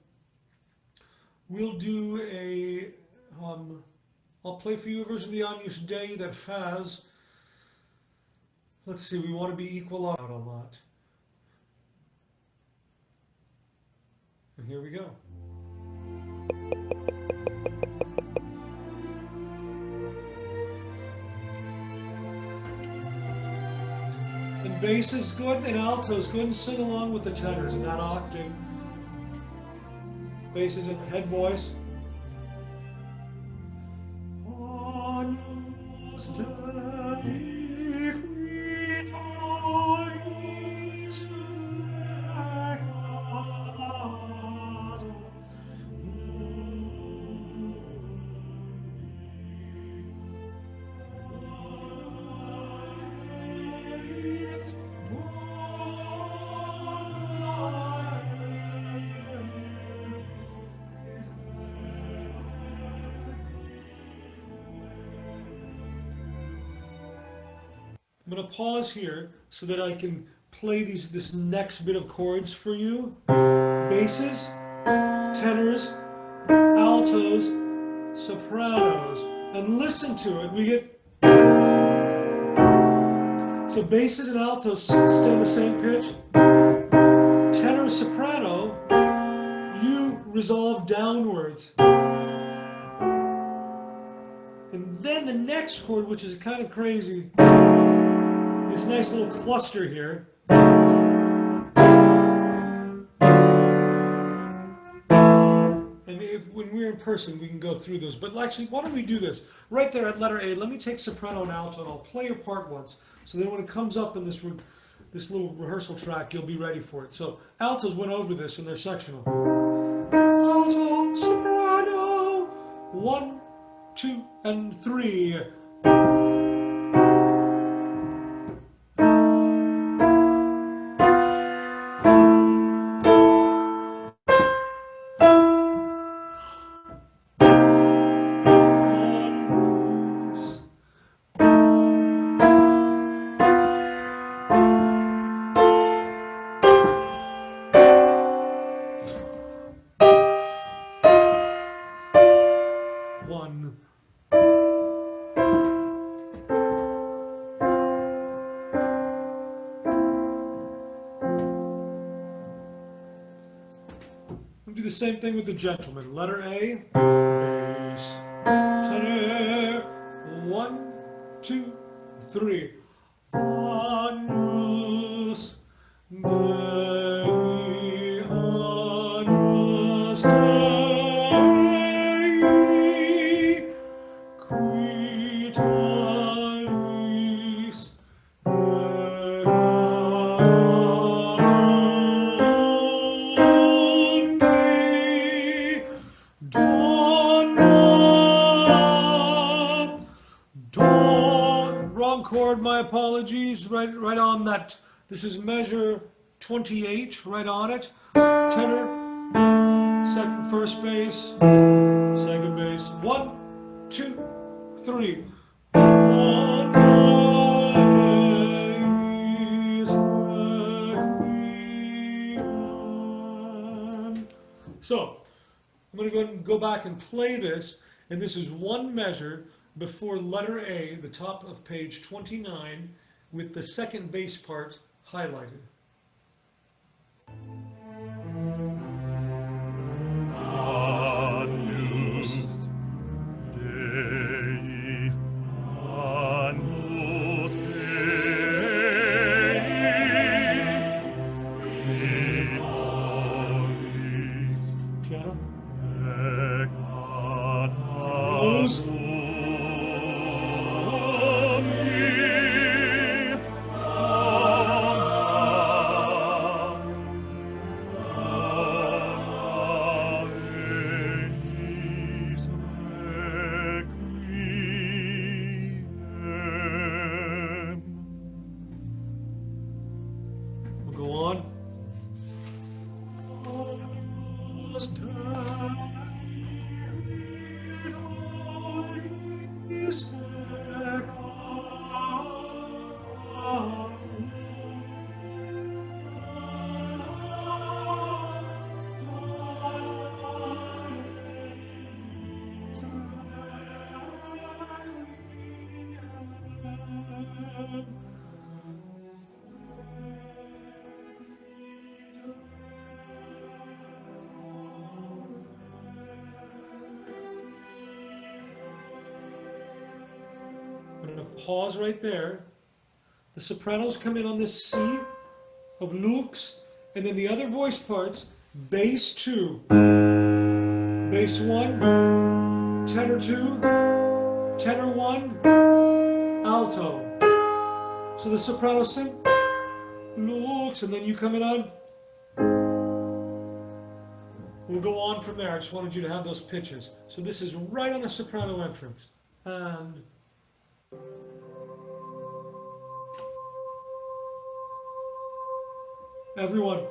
we'll do a, I'll play for you a version of the Agnus Dei that has, let's see, we want to be equal out a lot. And here we go. And bass is good, and alto is good, and sing along with the tenors in that octave. Bass is in head voice. I'm going to pause here so that I can play this next bit of chords for you. Basses, tenors, altos, sopranos. And listen to it. We get, so basses and altos stay the same pitch. Tenor, soprano, you resolve downwards. And then the next chord, which is kind of crazy, this nice little cluster here. And when we're in person, we can go through those. But actually, why don't we do this? Right there at letter A, let me take soprano and alto, and I'll play your part once. So then when it comes up in this little rehearsal track, you'll be ready for it. So altos went over this in their sectional. Alto, soprano, 1, 2, and 3. One. We'll do the same thing with the gentleman. Letter A, bass, tenor, 1, 2, 3. Agnus Dei, Agnus Dei, qui talis wrong chord, my apologies. Right on that. This is measure 28, right on it. Tenor, first bass, second bass. 1, 2, 3. So, I'm going to go ahead and go back and play this, and this is one measure before letter A, the top of page 29, with the second bass part highlighted. Agnus Dei, Agnus Dei, qui talis Piano. peccatus Nose. We'll go on. I'm going to pause right there. The sopranos come in on this C of lux, and then the other voice parts, bass 2, bass 1, tenor 2, tenor 1, alto. So the soprano sing lux, and then you come in on. We'll go on from there. I just wanted you to have those pitches. So this is right on the soprano entrance. And everyone.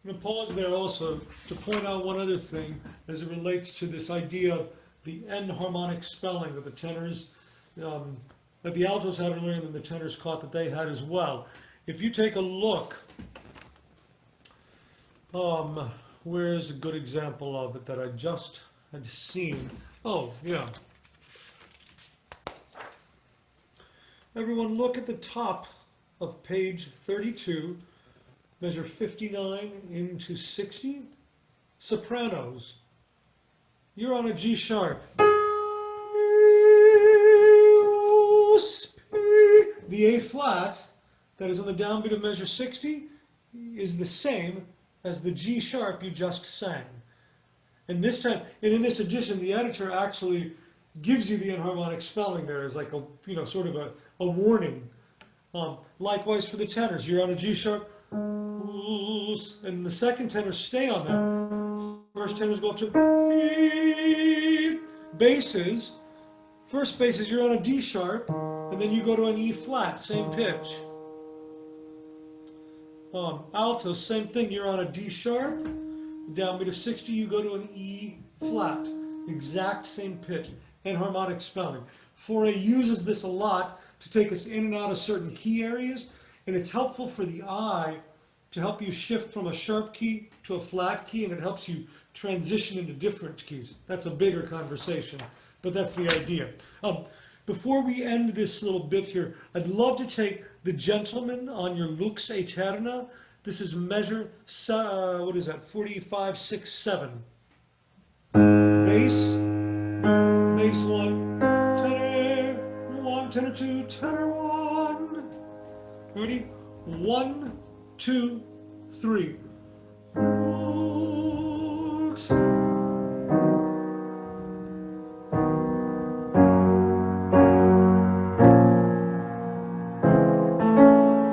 I'm going to pause there also to point out one other thing as it relates to this idea of the enharmonic spelling that the tenors, that the altos had to learn and the tenors caught that they had as well. If you take a look, where's a good example of it that I just had seen? Oh, yeah. Everyone look at the top of page 32. Measure 59 into 60. Sopranos. You're on a G sharp. The A flat that is on the downbeat of measure 60 is the same as the G sharp you just sang. And this time, and in this edition, the editor actually gives you the enharmonic spelling there as like a, sort of a warning. Likewise for the tenors, you're on a G sharp, and the second tenors stay on that. First tenors go up to basses. First basses, you're on a D sharp, and then you go to an E flat, same pitch. Altos, same thing, you're on a D sharp. Downbeat of 60, you go to an E flat, exact same pitch, enharmonic spelling. 4A uses this a lot to take us in and out of certain key areas, and it's helpful for the eye to help you shift from a sharp key to a flat key, and it helps you transition into different keys. That's a bigger conversation, but that's the idea. Before we end this little bit here, I'd love to take the gentleman on your Lux Aeterna. This is measure, 45, 6, 7. Bass, bass 1, tenor 1, tenor 2, tenor 1. Ready? 1, 2, 3. Lux.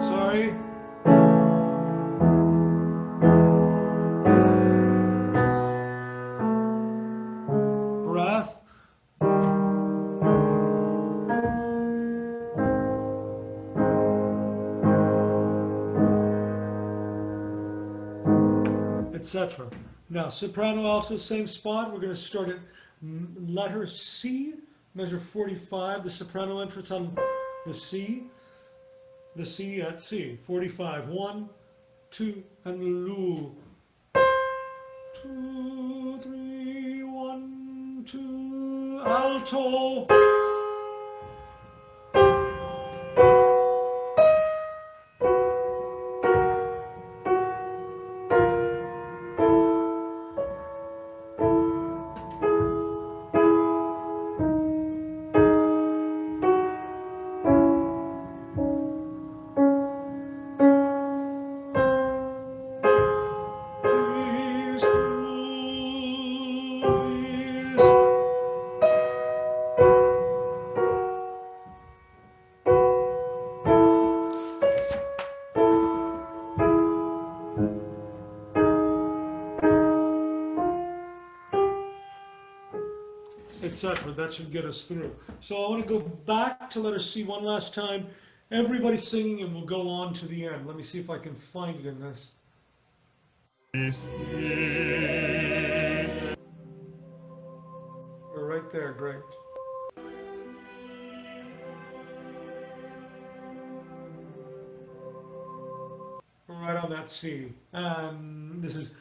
Sorry. Breath. Etc. Now, soprano, alto, same spot. We're going to start at letter C, measure 45. The soprano entrance on the C. The C at C. 45. 1, 2, and Lu. 2, 3, 1, 2, alto. Etc. That should get us through. So I want to go back to letter C one last time. Everybody singing, and we'll go on to the end. Let me see if I can find it in this. We're right there. Great. right on that C. And this is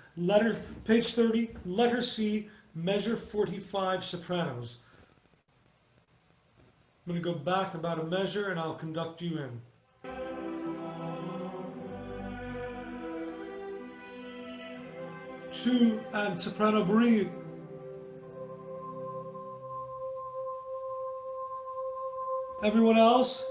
page 30, letter C, measure 45 sopranos. I'm going to go back about a measure and I'll conduct you in. Two, and soprano breathe. Everyone else?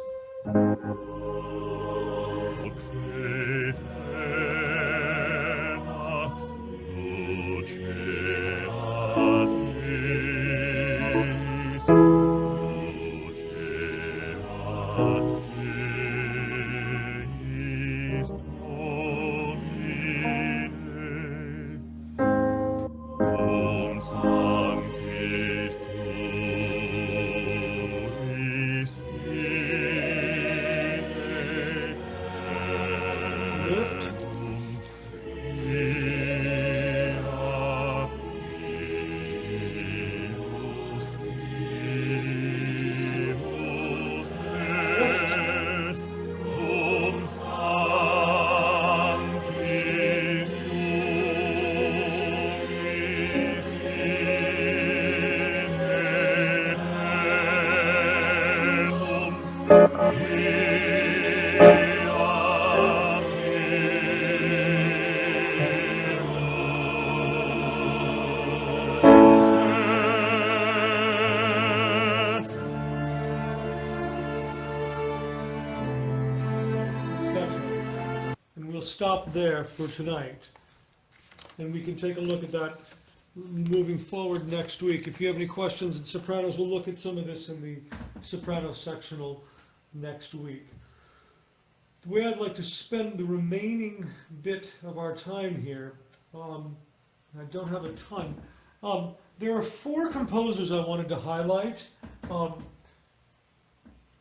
Lift. And we'll stop there for tonight. And we can take a look at that moving forward next week. If you have any questions in sopranos, we'll look at some of this in the soprano sectional next week. The way I'd like to spend the remaining bit of our time here, I don't have a ton. There are four composers I wanted to highlight.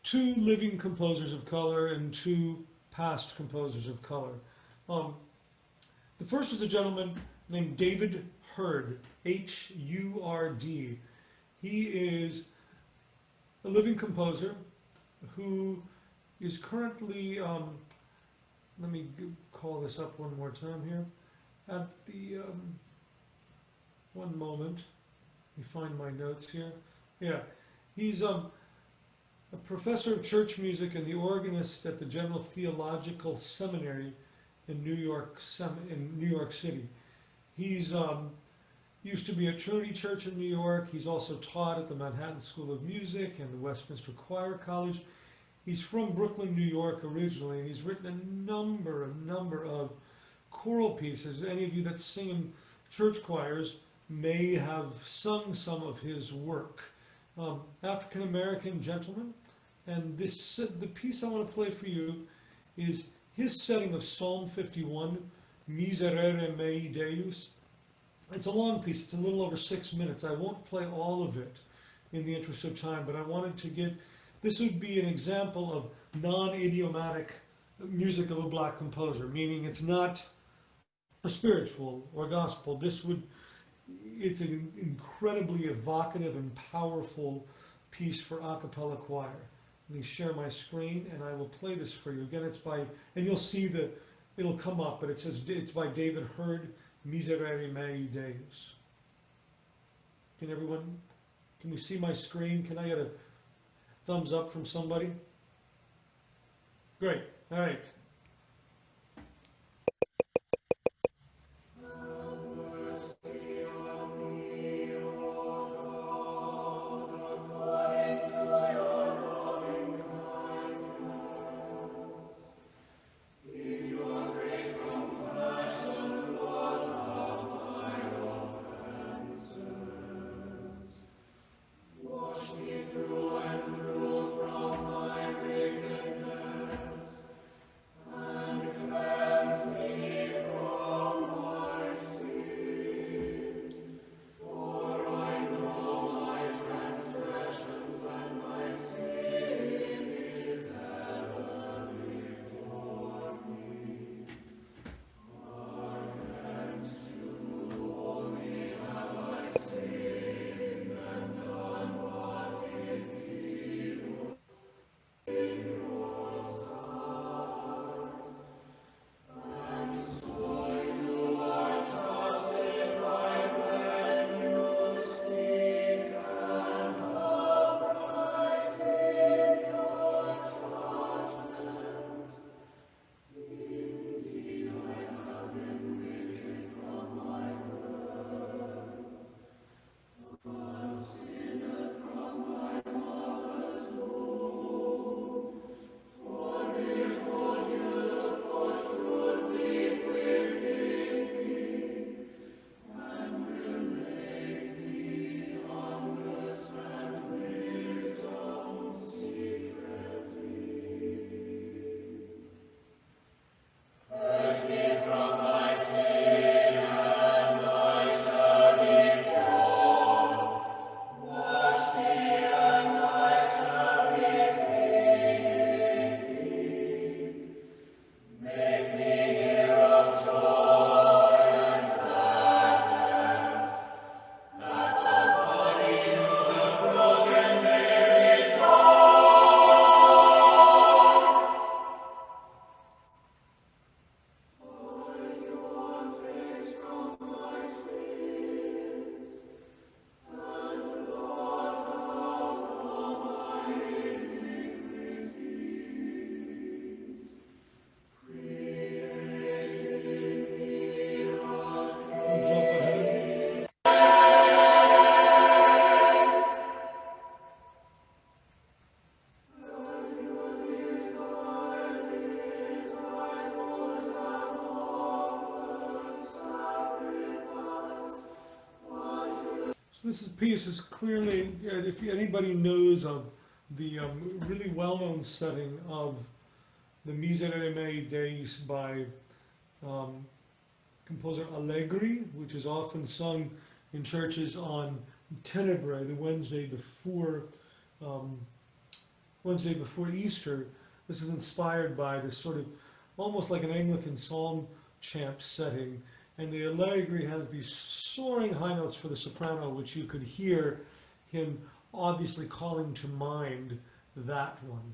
Two living composers of color and two past composers of color. The first is a gentleman named David Hurd, H-U-R-D. He is a living composer who is currently, let me call this up one more time here, at the, one moment, let me find my notes here. Yeah, he's a professor of church music and the organist at the General Theological Seminary in New York City. He's used to be at Trinity Church in New York. He's also taught at the Manhattan School of Music and the Westminster Choir College. He's from Brooklyn, New York originally, and he's written a number of choral pieces. Any of you that sing in church choirs may have sung some of his work. African-American gentleman, and the piece I want to play for you is his setting of Psalm 51, Miserere mei Deus. It's a long piece, it's a little over 6 minutes. I won't play all of it in the interest of time, but I wanted to get, this would be an example of non-idiomatic music of a black composer, meaning it's not a spiritual or gospel. It's an incredibly evocative and powerful piece for a cappella choir. Let me share my screen and I will play this for you. Again, it's by, and you'll see that it'll come up, but it says it's by David Hurd, Miserere mei Deus. Can we see my screen? Can I get a thumbs up from somebody? Great, all right. This piece is clearly, if anybody knows of the really well-known setting of the Miserere Dei by composer Allegri, which is often sung in churches on Tenebrae, the Wednesday before Easter. This is inspired by this sort of almost like an Anglican psalm chant setting, and the Allegri has these soaring high notes for the soprano, which you could hear him obviously calling to mind that one.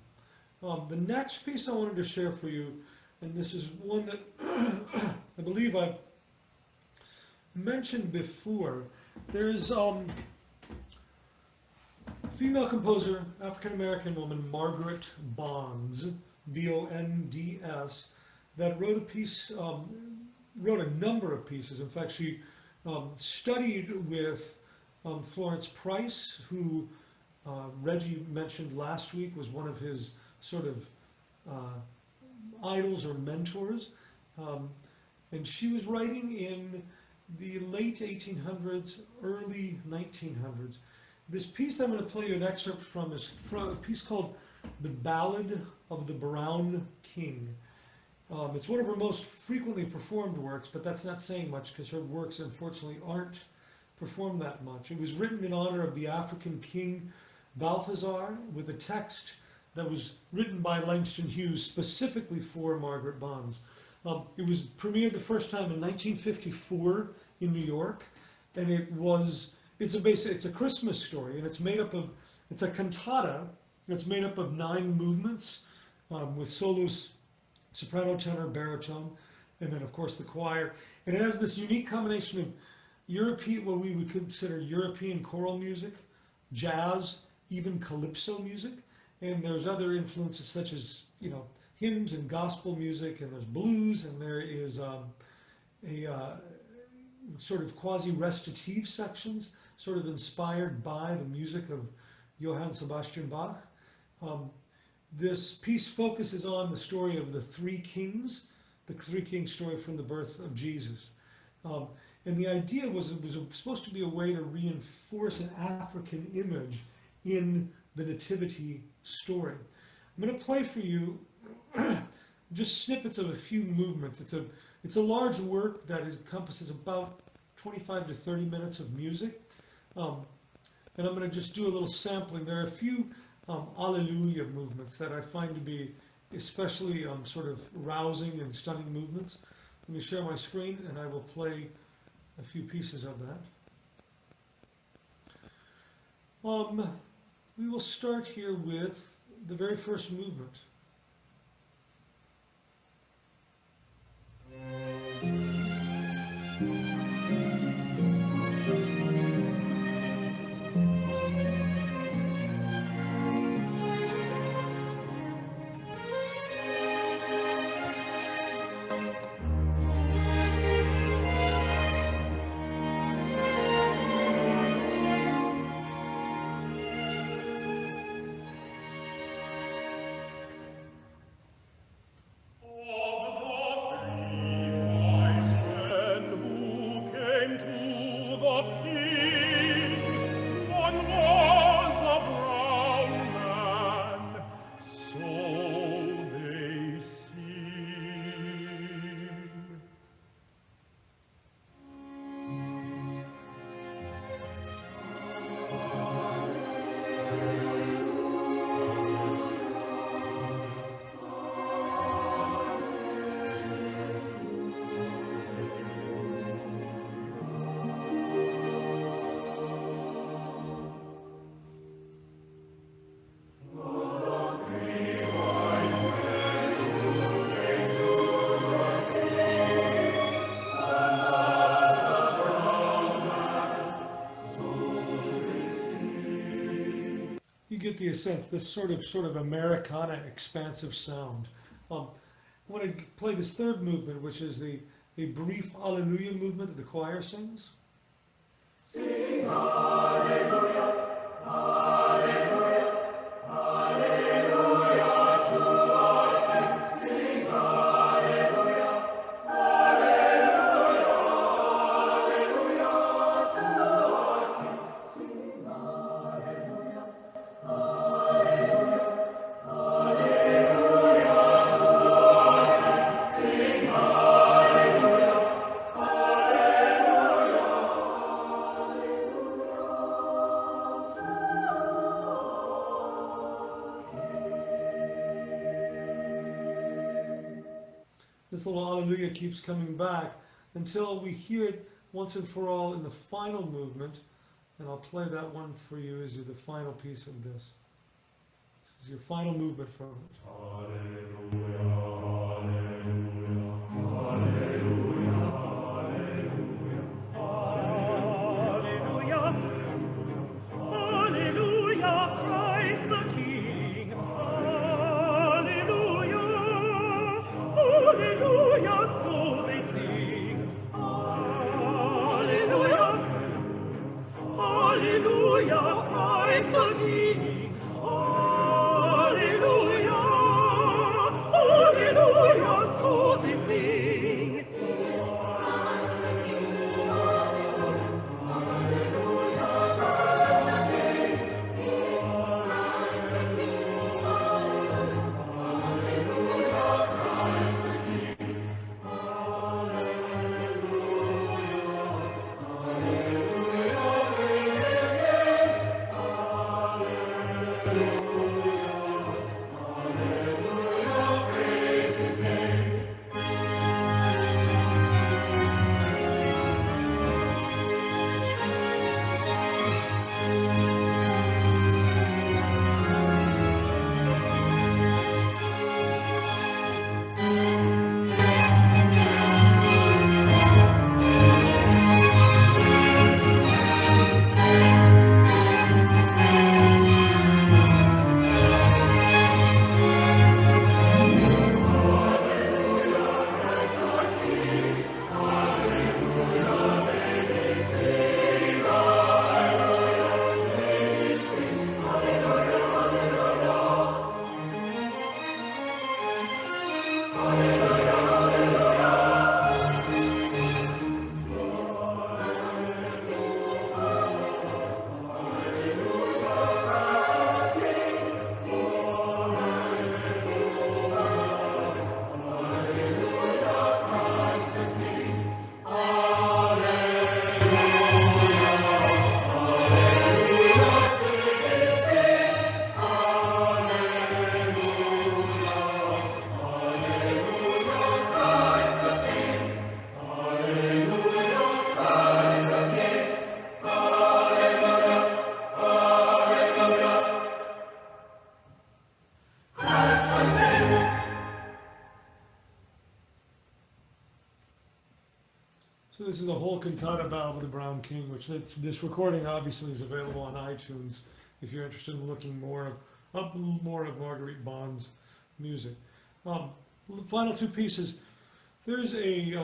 The next piece I wanted to share for you, and this is one that I believe I've mentioned before. There's female composer, African-American woman, Margaret Bonds, B-O-N-D-S, that wrote a piece, wrote a number of pieces. In fact, she studied with Florence Price, who Reggie mentioned last week was one of his sort of idols or mentors. And she was writing in the late 1800s, early 1900s. This piece I'm going to play you an excerpt from is from a piece called The Ballad of the Brown King. It's one of her most frequently performed works, but that's not saying much because her works unfortunately aren't performed that much. It was written in honor of the African king Balthazar, with a text that was written by Langston Hughes specifically for Margaret Bonds. It was premiered the first time in 1954 in New York, and it's a Christmas story, and it's a cantata that's made up of 9 movements with solos, soprano, tenor, baritone, and then of course the choir. And it has this unique combination of European, what we would consider European choral music, jazz, even calypso music, and there's other influences such as, hymns and gospel music, and there's blues, and there is a sort of quasi-recitative sections, sort of inspired by the music of Johann Sebastian Bach. This piece focuses on the story of the 3 kings, the 3 kings story from the birth of Jesus. And the idea was it was supposed to be a way to reinforce an African image in the nativity story. I'm going to play for you just snippets of a few movements. It's a large work that encompasses about 25 to 30 minutes of music. And I'm going to just do a little sampling. There are a few Alleluia movements that I find to be especially sort of rousing and stunning movements. Let me share my screen and I will play a few pieces of that. We will start here with the very first movement. Get the sense, this sort of Americana expansive sound. I want to play this third movement, which is a brief Alleluia movement that the choir sings. Sing Hallelujah, Hallelujah, Hallelujah to our King. Sing Hallelujah, Hallelujah, Hallelujah to our King. this little Alleluia keeps coming back until we hear it once and for all in the final movement. And I'll play that one for you as the final piece of this. This is your final movement from it. So this is a whole cantata Ballad of the Brown King, which this recording obviously is available on iTunes if you're interested in looking more of Marguerite Bond's music. The final two pieces. There's a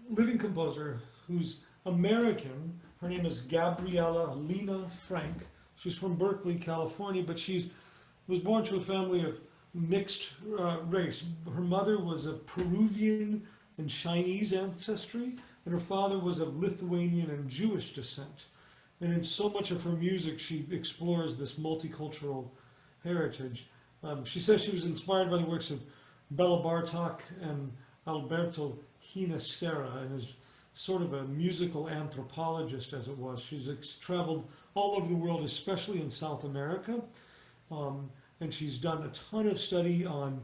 living composer who's American. Her name is Gabriella Lena Frank. She's from Berkeley, California, but she was born to a family of mixed race. Her mother was of Peruvian and Chinese ancestry, and her father was of Lithuanian and Jewish descent. And in so much of her music, she explores this multicultural heritage. She says she was inspired by the works of Bela Bartok and Alberto Ginastera, and is sort of a musical anthropologist, as it was. She's traveled all over the world, especially in South America, and she's done a ton of study on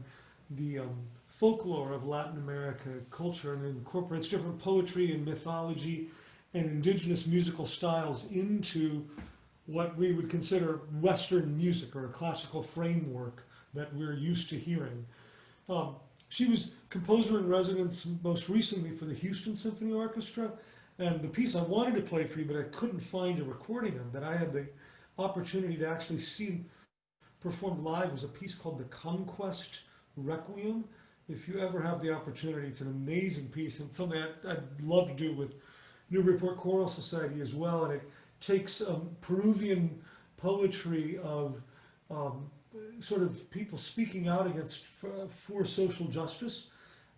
the folklore of Latin America culture, and incorporates different poetry and mythology and indigenous musical styles into what we would consider Western music, or a classical framework that we're used to hearing. She was composer in residence most recently for the Houston Symphony Orchestra, and the piece I wanted to play for you, but I couldn't find a recording of, that I had the opportunity to actually see performed live, was a piece called The Conquest Requiem. If you ever have the opportunity, it's an amazing piece, and something I'd love to do with Newburyport Choral Society as well. And it takes Peruvian poetry of sort of people speaking out against for social justice.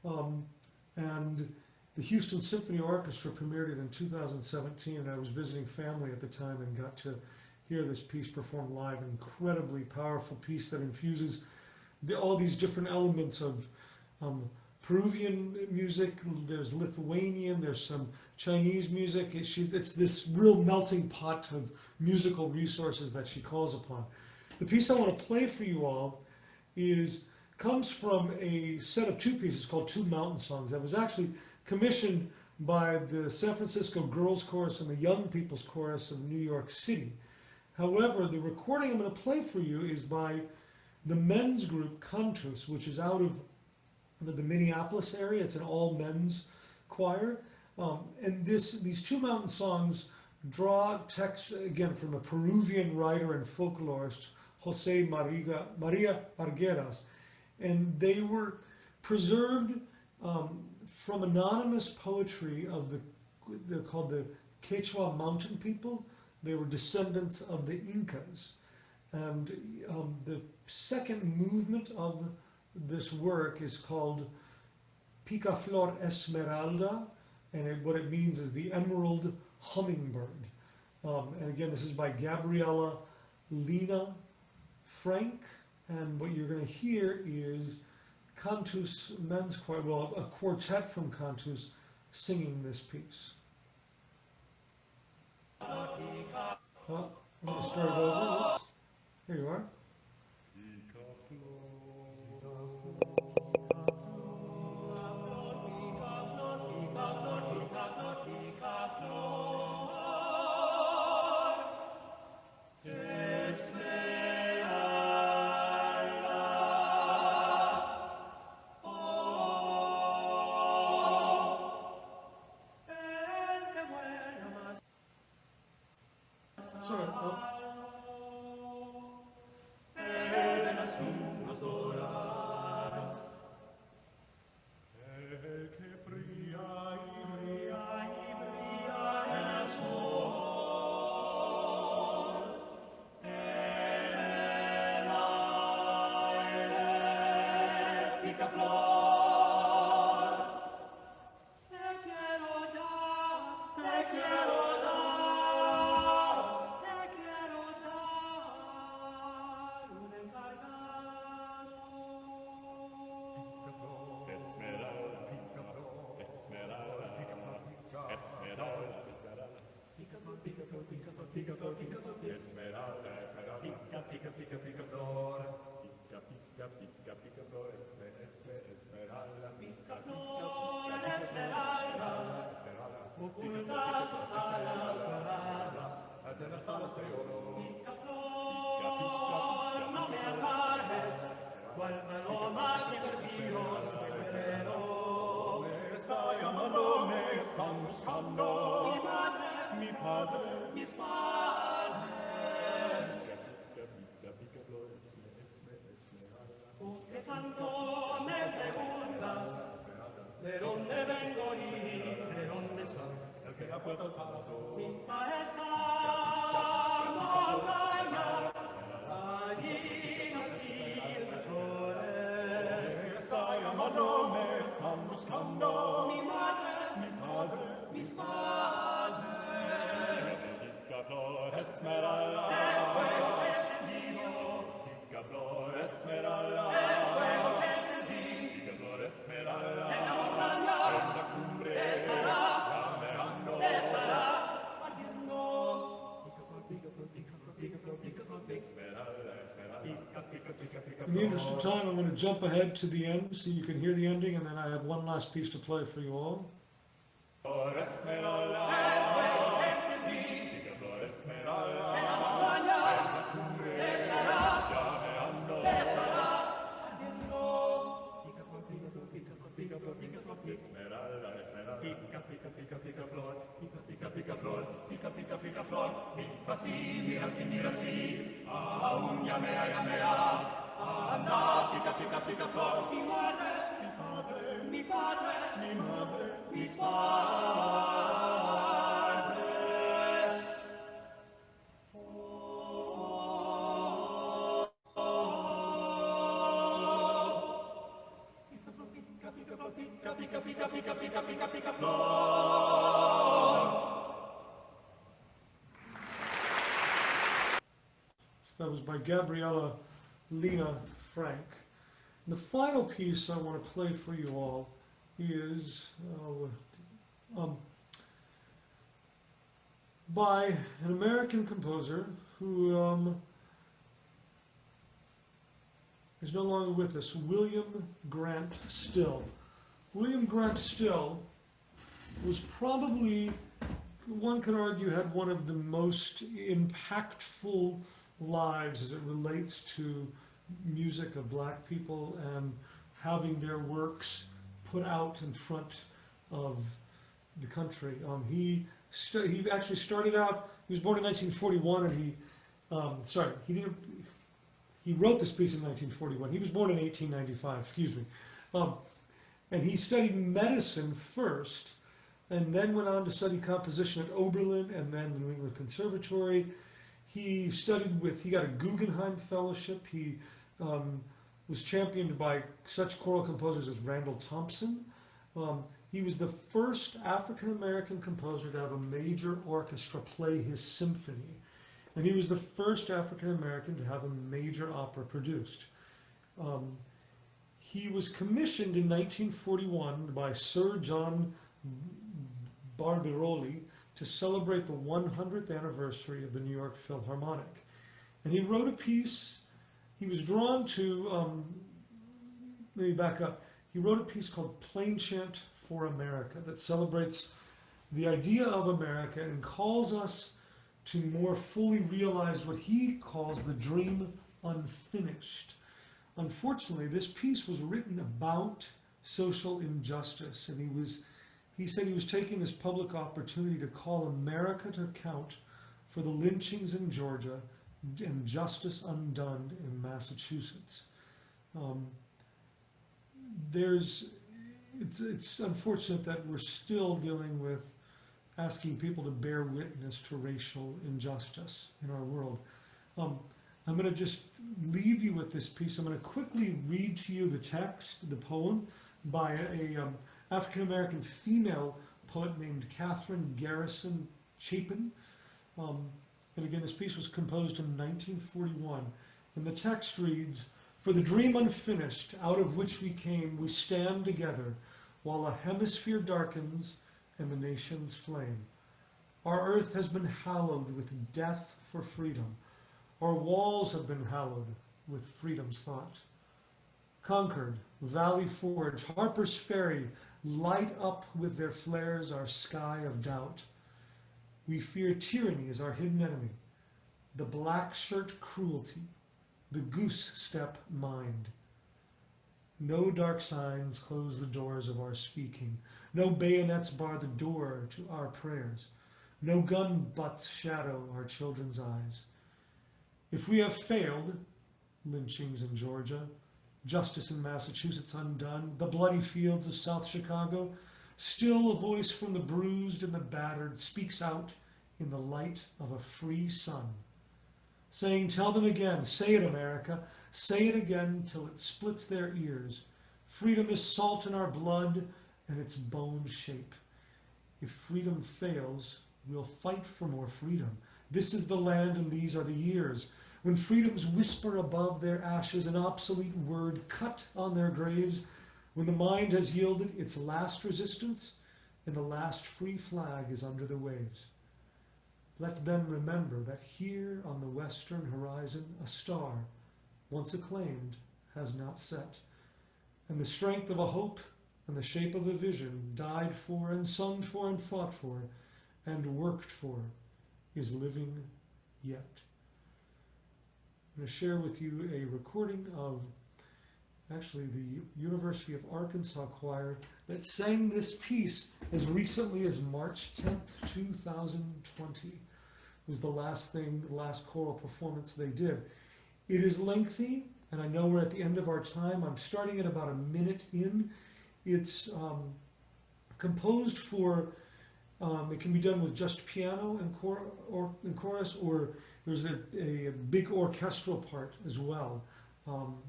And the Houston Symphony Orchestra premiered it in 2017, and I was visiting family at the time and got to hear this piece performed live. An incredibly powerful piece that infuses all these different elements of Peruvian music, there's Lithuanian, there's some Chinese music. It's this real melting pot of musical resources that she calls upon. The piece I want to play for you all is comes from a set of two pieces called Two Mountain Songs that was actually commissioned by the San Francisco Girls Chorus and the Young People's Chorus of New York City. However, the recording I'm going to play for you is by the men's group Cantus, which is out of the Minneapolis area. It's an all men's choir. And these Two Mountain Songs draw text again from a Peruvian writer and folklorist, Jose Maria Arguedas. And they were preserved from anonymous poetry of they're called the Quechua mountain people. They were descendants of the Incas. And the second movement of this work is called Picaflor Esmeralda, and what it means is the emerald hummingbird. And again, this is by Gabriela Lina Frank, and what you're going to hear is Cantus Men's Choir, well, a quartet from Cantus singing this piece. Well, I'm going to start it over. Oops. Here you are. Sorry. Mi padre, mis padres, porque tanto me preguntas de dónde vengo y de dónde soy. Mi paesa montaña, allí nací de flores. Esta llamando me están buscando Mi madre, mi padre, mis padres. Picaflor Esmeralda, El fuego que encendido, Picaflor Esmeralda, el fuego que encendí, Picaflor Esmeralda, en la montaña en la cumbre estará llameando, ardiendo. Esmeralda, Esmeralda. In the interest of time, I'm going to jump ahead to the end so you can hear the ending, and then I have one last piece to play for you all. Picaflor Esmeralda, El fuego que encendí, Picaflor Esmeralda, en la montaña en la cumbre estará llameando, ardiendo. Esmeralda, Esmeralda. Pica flor, pica sí, mira sí, aún llamea, anda, pica flor, mi madre, mi padre, Mi madre, mis padres. Pica flor. So that was by Gabriela Lina Frank. And the final piece I want to play for you all is by an American composer who is no longer with us, William Grant Still. William Grant Still was probably, one could argue, had one of the most impactful lives as it relates to music of black people and having their works put out in front of the country. He actually started out, he was born in 1941 and he wrote this piece in 1941. He was born in 1895, excuse me. And he studied medicine first and then went on to study composition at Oberlin and then the New England Conservatory. He got a Guggenheim Fellowship. He was championed by such choral composers as Randall Thompson. He was the first African-American composer to have a major orchestra play his symphony. And he was the first African-American to have a major opera produced. He was commissioned in 1941 by Sir John Barbirolli to celebrate the 100th anniversary of the New York Philharmonic. And he wrote a piece, he was drawn to, let me back up. He wrote a piece called Plain Chant for America that celebrates the idea of America and calls us to more fully realize what he calls the dream unfinished. Unfortunately, this piece was written about social injustice, and he said he was taking this public opportunity to call America to account for the lynchings in Georgia and justice undone in Massachusetts. It's unfortunate that we're still dealing with asking people to bear witness to racial injustice in our world. I'm going to just leave you with this piece. I'm going to quickly read to you the text, the poem, by a African-American female poet named Catherine Garrison Chapin. And again, this piece was composed in 1941. And the text reads, "For the dream unfinished, out of which we came, we stand together, while a hemisphere darkens and the nations flame. Our earth has been hallowed with death for freedom. Our walls have been hallowed with freedom's thought. Concord, Valley Forge, Harper's Ferry, light up with their flares our sky of doubt. We fear tyranny as our hidden enemy, the black shirt cruelty, the goose step mind. No dark signs close the doors of our speaking. No bayonets bar the door to our prayers. No gun butts shadow our children's eyes. If we have failed, lynchings in Georgia, justice in Massachusetts undone, the bloody fields of South Chicago, still a voice from the bruised and the battered speaks out in the light of a free sun, saying, tell them again, say it, America, say it again till it splits their ears. Freedom is salt in our blood and its bone shape. If freedom fails, we'll fight for more freedom. This is the land and these are the years when freedoms whisper above their ashes an obsolete word cut on their graves, when the mind has yielded its last resistance and the last free flag is under the waves. Let them remember that here on the western horizon a star, once acclaimed, has not set, and the strength of a hope and the shape of a vision died for and sung for and fought for and worked for is living yet. I'm going to share with you a recording of actually the University of Arkansas Choir that sang this piece as recently as March 10th, 2020. It was the last choral performance they did. It is lengthy, and I know we're at the end of our time. I'm starting at about a minute in. It's composed for, it can be done with just piano and chorus, or there's a big orchestral part as well.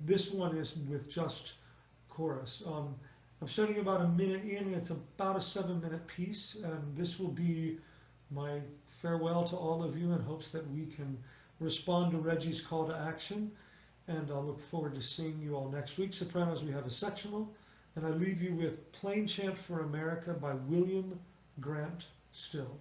This one is with just chorus. I'm starting about a minute in, and it's about a 7-minute piece, and this will be my farewell to all of you in hopes that we can respond to Reggie's call to action, and I'll look forward to seeing you all next week. Sopranos, we have a sectional, and I leave you with Plain Chant for America by William Grant Still.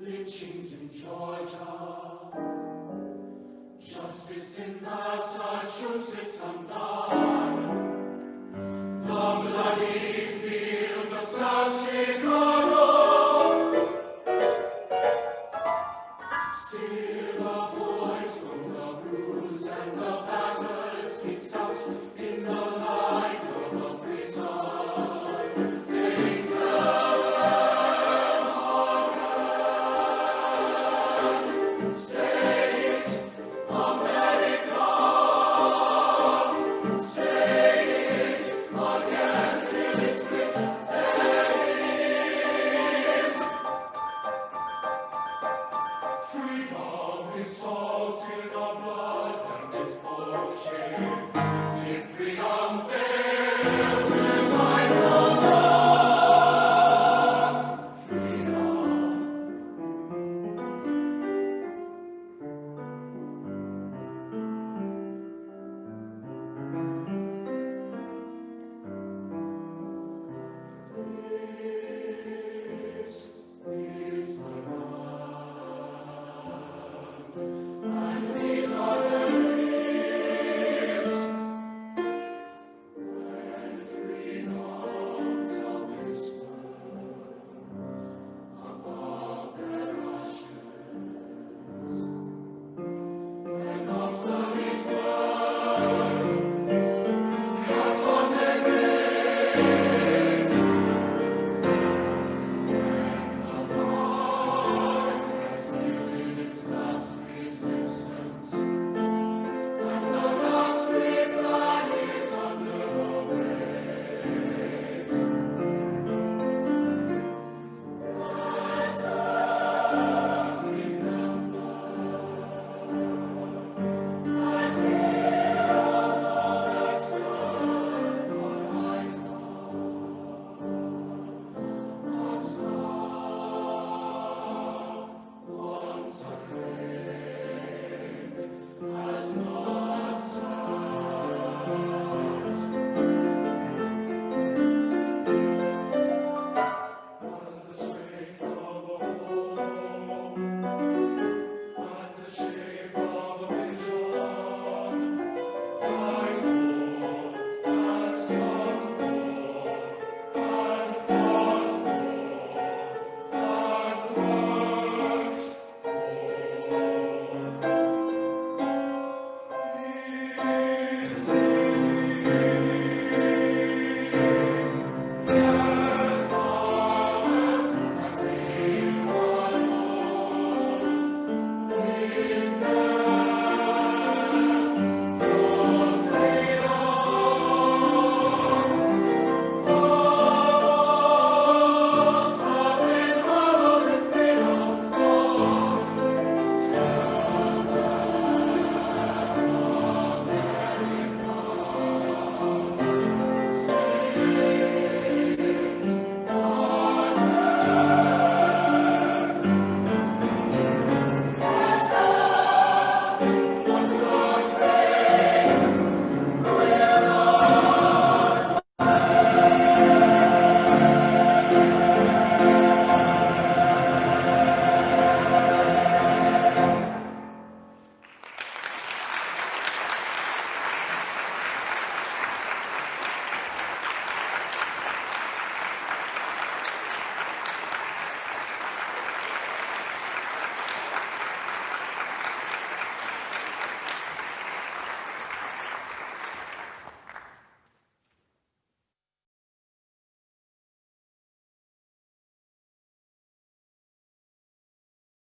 lynchings in Georgia, justice in Massachusetts undone, the bloody fields of South Chicago. Still a voice from the bruised and the battered speaks out in the light of a free sun, saying, "Tell them again, say it, America, say it again till it's bliss there is." Freedom is salt in our blood and it's potion. If freedom fails, then I come